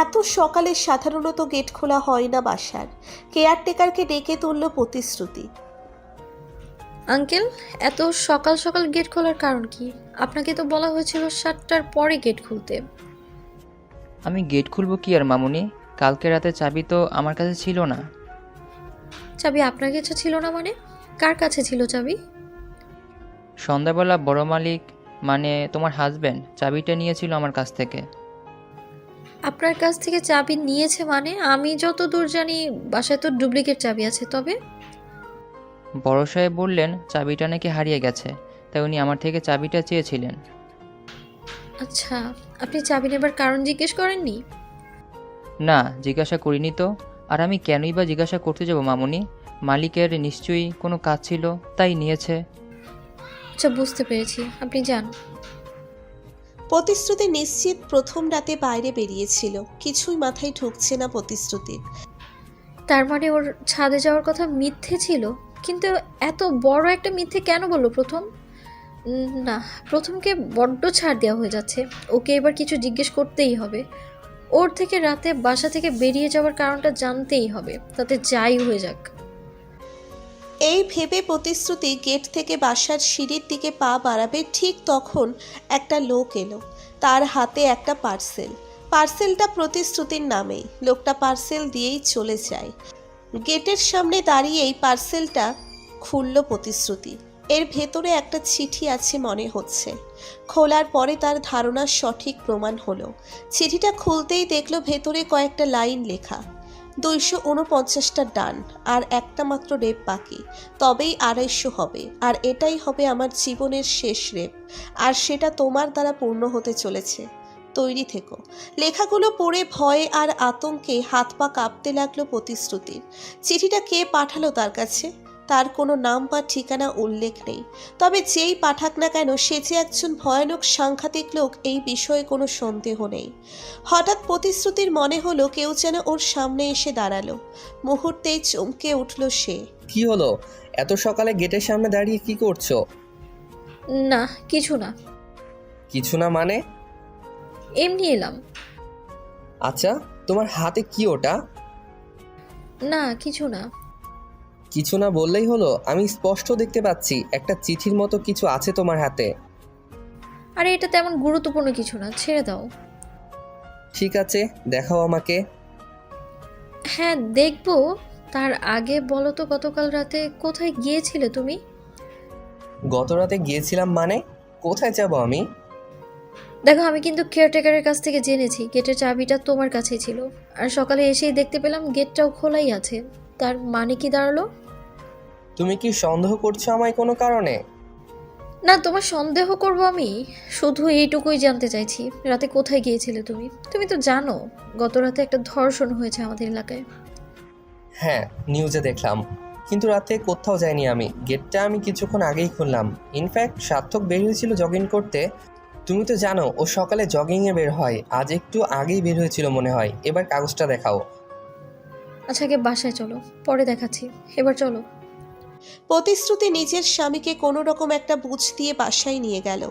এত সকালে সাধারণত গেট খোলা হয় না বাসার। কেয়ারটেকারকে ডেকে তুলল প্রতিশ্রুতি। আঙ্কেল, এত সকাল সকাল গেট খোলার কারণ কি? আপনাকে তো বলা হয়েছিল 7টার পরে গেট খুলতে। আমি গেট খুলবো কি আর মামুনি, কালকে রাতে চাবি তো আমার কাছে ছিল না। চাবি আপনার কাছে ছিল না মানে? কার কাছে ছিল চাবি? সন্ধ্যাবেলা বড় মালিক, মানে তোমার হাজব্যান্ড, চাবিটা নিয়েছিল আমার কাছ থেকে। আপনার কাছ থেকে চাবি নিয়েছে মানে? আমি যত দূর জানি বাসায় তো ডুপ্লিকেট চাবি আছে। তবে বড় সাহেব বললেন চাবিটা নাকি হারিয়ে গেছে, তাই উনি আমার থেকে চাবিটা চেয়েছিলেন। আচ্ছা, আপনি চাবি নেবার কারণ জিজ্ঞেস করেননি? না, জিজ্ঞাসা করিনি তো। আর আমি কেনই বা জিজ্ঞাসা করতে যাব মামুনি? মালিকের নিশ্চয়ই কোনো কাজ ছিল, তাই নিয়েছে। আচ্ছা, বুঝতে পেরেছি, আপনি যান। প্রতিশ্রুতি নিশ্চিত প্রথম রাতে বাইরে বেরিয়েছিল, কিছুই মাথায় ঢুকছে না প্রতিশ্রুতির। তার মানে ওর ছাদে যাওয়ার কথা মিথ্যে ছিল? কিন্তু এত বড় একটা মিথ্যে কেন বললো প্রথম? না, প্রথমকে বড্ড ছাড় দেওয়া হয়ে যাচ্ছে। ওকে এবার কিছু জিজ্ঞেস করতেই হবে। ওর থেকে রাতে বাসা থেকে বেরিয়ে যাওয়ার কারণটা জানতেই হবে, তাতে যাই হয়ে যাক। এই ভেবে প্রতিশ্রুতি গেট থেকে বাসার সিঁড়ির দিকে পা বাড়াবে, ঠিক তখন একটা লোক এলো। তার হাতে একটা পার্সেলটা প্রতিশ্রুতির নামেই। লোকটা পার্সেল দিয়েই চলে যায়। গেটের সামনে দাঁড়িয়েই পার্সেলটা খুলল প্রতিশ্রুতি। এর ভেতরে একটা চিঠি আছে মনে হচ্ছে। খোলার পরে তার ধারণা সঠিক প্রমাণ হলো। চিঠিটা খুলতেই দেখলো ভেতরে কয়েকটা লাইন লেখা। 249টা ডান, আর একটা মাত্র রেপ বাকি, তবেই 250 হবে। আর এটাই হবে আমার জীবনের শেষ রেপ, আর সেটা তোমার দ্বারা পূর্ণ হতে চলেছে। তৈরি থেকো। লেখাগুলো পড়ে ভয়ে আর আতঙ্কে হাত পা কাঁপতে লাগলো প্রতিশ্রুতির। চিঠিটা কে পাঠালো তার কাছে? তার কোনো নাম বা ঠিকানা উল্লেখ নেই। তবে যেই পাঠাক না কেন, সে যে একজন ভয়ানক সাংঘাতিক লোক এই বিষয়ে কোনো সন্দেহ নেই। হঠাৎ প্রতিশ্রুতির মনে হলো কেউ যেন ওর সামনে এসে দাঁড়ালো। মুহূর্তেই চমকে উঠল সে। কি হলো? এত সকালে গেটের সামনে দাঁড়িয়ে কি করছো? না, কিছু না, কিছু না মানে? এমনি এলাম। আচ্ছা, তোমার হাতে কি ওটা? না, কিছু না। কিছু না বললেই হলো? আমি স্পষ্ট দেখতে পাচ্ছি একটা চিঠির মতো কিছু আছে তোমার হাতে। আরে এটা তেমন গুরুত্বপূর্ণ কিছু না, ছেড়ে দাও। ঠিক আছে, দেখাও আমাকে। হ্যাঁ দেখবো, তার আগে বলো তো গতকাল রাতে কোথায় গিয়েছিলে তুমি? গত রাতে গিয়েছিলাম মানে? কোথায় যাব আমি? দেখো, আমি কিন্তু কেয়ারটেকারের কাছ থেকে জেনেছি গেটের চাবিটা তোমার কাছেই ছিল, আর সকালে এসেই দেখতে পেলাম গেটটাও খোলাই আছে। তার মানে কি দাঁড়ালো? তুমি কি সন্দেহ করছো আমায় কোনো কারণে? না, তোমার সন্দেহ করব আমি? শুধু এইটুকুই জানতে চাইছি, রাতে কোথায় গিয়েছিলে তুমি? তুমি তো জানো গত রাতে একটা ধর্ষণ হয়েছে আমাদের এলাকায়। হ্যাঁ, নিউজে দেখলাম, কিন্তু রাতে কোথাও যাইনি আমি। গেটটা আমি কিছুক্ষণ আগেই খুললাম। ইনফ্যাক্ট সার্থক বের হয়েছিল জগিং করতে। তুমি তো জানো ও সকালে জগিংয়ে বের হয়। আজ একটু আগেই বের হয়েছিল মনে হয়। এবার কাগজটা দেখাও। আচ্ছা, আগে বাসায় চলো, পরে দেখাচ্ছি। এবার চলো। প্রতিশ্রুতি নিজের স্বামীকে কোনো রকম একটা বুঝ দিয়ে বাসায় নিয়ে গেল।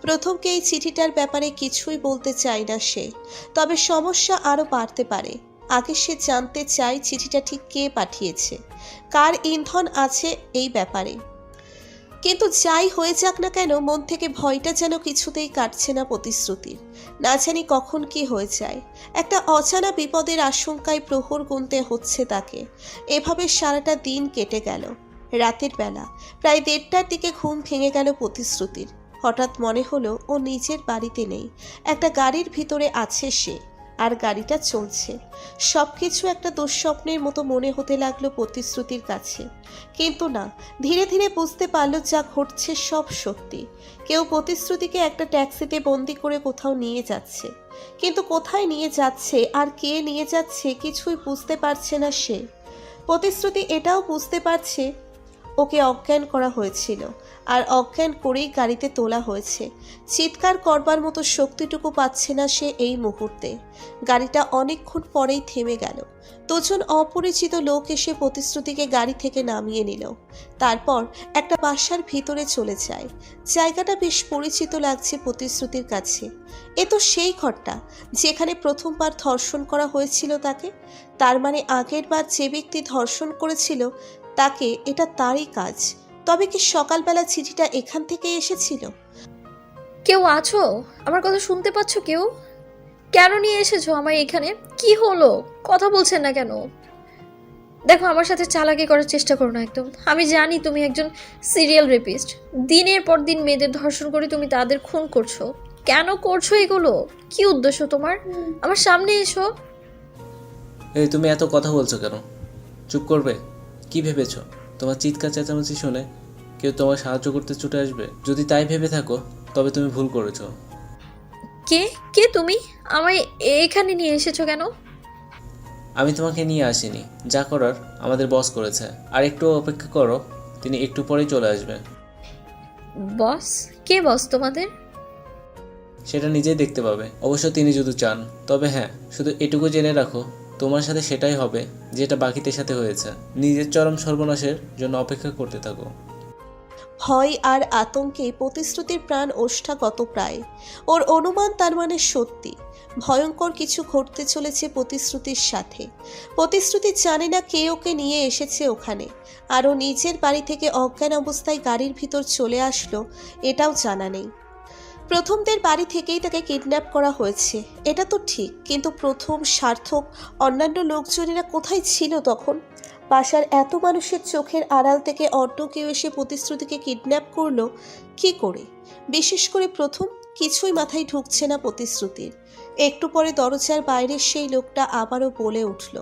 প্রথমকে এই চিঠিটার ব্যাপারে কিছুই বলতে চায় না সে, তবে সমস্যা আরও বাড়তে পারে। আগে সে জানতে চায় চিঠিটা ঠিক কে পাঠিয়েছে, কার ইন্ধন আছে এই ব্যাপারে। কিন্তু যাই হয়ে যাক না কেন, মন থেকে ভয়টা যেন কিছুতেই কাটছে না প্রতিশ্রুতির। না জানি কখন কি হয়ে যায়। একটা অজানা বিপদের আশঙ্কায় প্রহর গুনতে হচ্ছে তাকে। এভাবে সারাটা দিন কেটে গেল। রাতের বেলা প্রায় 1:30টার দিকে ঘুম ভেঙে গেল প্রতিশ্রুতির। হঠাৎ মনে হলো ও নিজের বাড়িতে নেই, একটা গাড়ির ভিতরে আছে সে, আর গাড়িটা চলছে। সবকিছু একটা দুঃস্বপ্নের মতো মনে হতে লাগলো প্রতিশ্রুতির কাছে। কিন্তু না, ধীরে ধীরে বুঝতে পারল যা ঘটছে সব সত্যি। কেউ প্রতিশ্রুতিকে একটা ট্যাক্সিতে বন্দি করে কোথাও নিয়ে যাচ্ছে, কিন্তু কোথায় নিয়ে যাচ্ছে আর কে নিয়ে যাচ্ছে কিছুই বুঝতে পারছে না সে। প্রতিশ্রুতি এটাও বুঝতে পারছে ওকে অজ্ঞান করা হয়েছিল, আর অজ্ঞান করেই গাড়িতে তোলা হয়েছে। চিৎকার করবার মতো শক্তিটুকু পাচ্ছে না সে এই মুহূর্তে। গাড়িটা অনেকক্ষণ পরেই থেমে গেল। দুজন অপরিচিত লোক এসে প্রতিশ্রুতিকে গাড়ি থেকে নামিয়ে নিল। তারপর একটা বাসার ভিতরে চলে যায়। জায়গাটা বেশ পরিচিত লাগছে প্রতিশ্রুতির কাছে। এ তো সেই ঘরটা যেখানে প্রথমবার ধর্ষণ করা হয়েছিল তাকে। তার মানে আগের বার যে ব্যক্তি ধর্ষণ করেছিল তাকে এটা তারই কাজ। তবে কি সকালবেলা চিঠিটা এখান থেকে এসেছিল? কেউ আছো? আমার কথা শুনতে পাচ্ছ কেউ? কেন নিয়ে এসেছো আমায় এখানে? কি হলো? কথা বলছেন না কেন? দেখো, আমার সাথে চালাকি করার চেষ্টা করো না একদম। আমি জানি তুমি একজন সিরিয়াল রেপিস্ট। দিনের পর দিন মেয়েদের ধর্ষণ করে তুমি তাদের খুন করছো। কেন করছো এগুলো? কি উদ্দেশ্য তোমার? আমার সামনে এসো। এই তুমি এত কথা বলছো কেন? চুপ করবে? কি ভেবেছো তোমার চিৎকার চেঁচামেচি শুনে কেউ তোমার সাহায্য করতে ছুটে আসবে? যদি তাই ভেবে থাকো তবে তুমি ভুল করেছো। কে কে তুমি? আমায় এখানে নিয়ে এসেছো কেন? আমি তোমাকে নিয়ে আসিনি, যা করার আমাদের বস করেছে। আর একটু অপেক্ষা করো, তিনি একটু পরেই চলে আসবে। বস? কে বস তোমাদের? সেটা নিজেই দেখতে পাবে, অবশ্য তিনি যদি চান। তবে হ্যাঁ, শুধু এটুকু জেনে রাখো, তোমার সাথে সেটাই হবে যেটা বাকিদের সাথে হয়েছে। নিজের চরম সর্বনাশের জন্য অপেক্ষা করতে থাকো। ভয় আর আতঙ্কে প্রতিশ্রুতির প্রাণ ওষ্ঠাগত প্রায়। ওর অনুমান তার মানে সত্যি। ভয়ঙ্কর কিছু ঘটতে চলেছে প্রতিশ্রুতির সাথে। প্রতিশ্রুতি জানে না কে ওকে নিয়ে এসেছে ওখানে, আর ও নিজের বাড়ি থেকে অজ্ঞান অবস্থায় গাড়ির ভিতর চলে আসলো এটাও জানা নেই। প্রথমদের বাড়ি থেকেই তাকে কিডন্যাপ করা হয়েছে, এটা তো ঠিক। কিন্তু প্রথম, সার্থক, অন্যান্য লোকজনেরা কোথায় ছিল তখন? বাসার এত মানুষের চোখের আড়াল থেকে অন্য কেউ এসে প্রতিশ্রুতিকে কিডন্যাপ করলো কি করে? বিশেষ করে প্রথম কিছুই মাথায় ঢুকছে না প্রতিশ্রুতির। একটু পরে দরজার বাইরের সেই লোকটা আবারও বলে উঠল,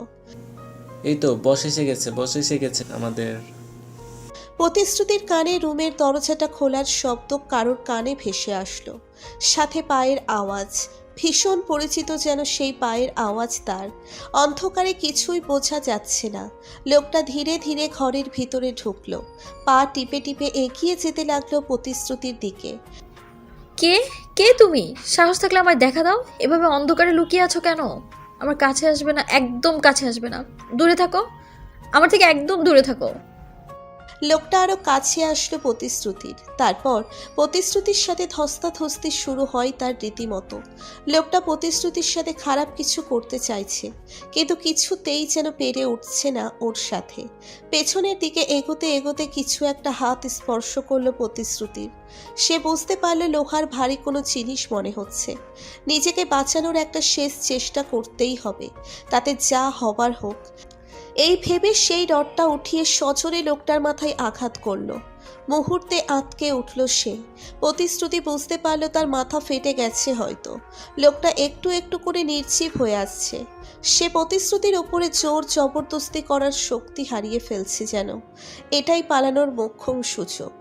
এই তো বস এসে গেছে আমাদের। প্রতিশ্রুতির কানে রুমের দরজাটা খোলার শব্দ কারোর কানে ভেসে আসলো, সাথে পায়ের আওয়াজ। ভীষণ পরিচিত যেন সেই পায়ের আওয়াজ তার। অন্ধকারে কিছুই বোঝা যাচ্ছে না। লোকটা ধীরে ধীরে ঘরের ভিতরে ঢুকলো, পা টিপে টিপে এগিয়ে যেতে লাগলো প্রতিশ্রুতির দিকে। কে কে তুমি? সাহস থাকলে আমায় দেখা দাও। এভাবে অন্ধকারে লুকিয়ে আছো কেন? আমার কাছে আসবে না, একদম কাছে আসবে না। দূরে থাকো, আমার থেকে একদম দূরে থাকো। লোকটা আরো কাছে আসলো প্রতিশ্রুতির। তারপর প্রতিশ্রুতির সাথে ধস্তাধস্তি শুরু হয় তার রীতিমতো। লোকটা প্রতিশ্রুতির সাথে খারাপ কিছু করতে চাইছে, কিন্তু কিছুতেই যেন পেরে উঠছে না ওর সাথে। পেছনের দিকে এগোতে এগোতে কিছু একটা হাত স্পর্শ করলো প্রতিশ্রুতির। সে বুঝতে পারলো লোহার ভারী কোনো জিনিস মনে হচ্ছে। নিজেকে বাঁচানোর একটা শেষ চেষ্টা করতেই হবে, তাতে যা হবার হোক। এই ভেবে সেই রডটা উঠিয়ে সজোরে লোকটার মাথায় আঘাত করলো। মুহূর্তে আঁতকে উঠল সে। প্রতিশ্রুতি বুঝতে পারল তার মাথা ফেটে গেছে হয়তো। লোকটা একটু একটু করে নির্জীব হয়ে আসছে। সে প্রতিশ্রুতির ওপরে জোর জবরদস্তি করার শক্তি হারিয়ে ফেলছে যেন। এটাই পালানোর মোক্ষম সুযোগ।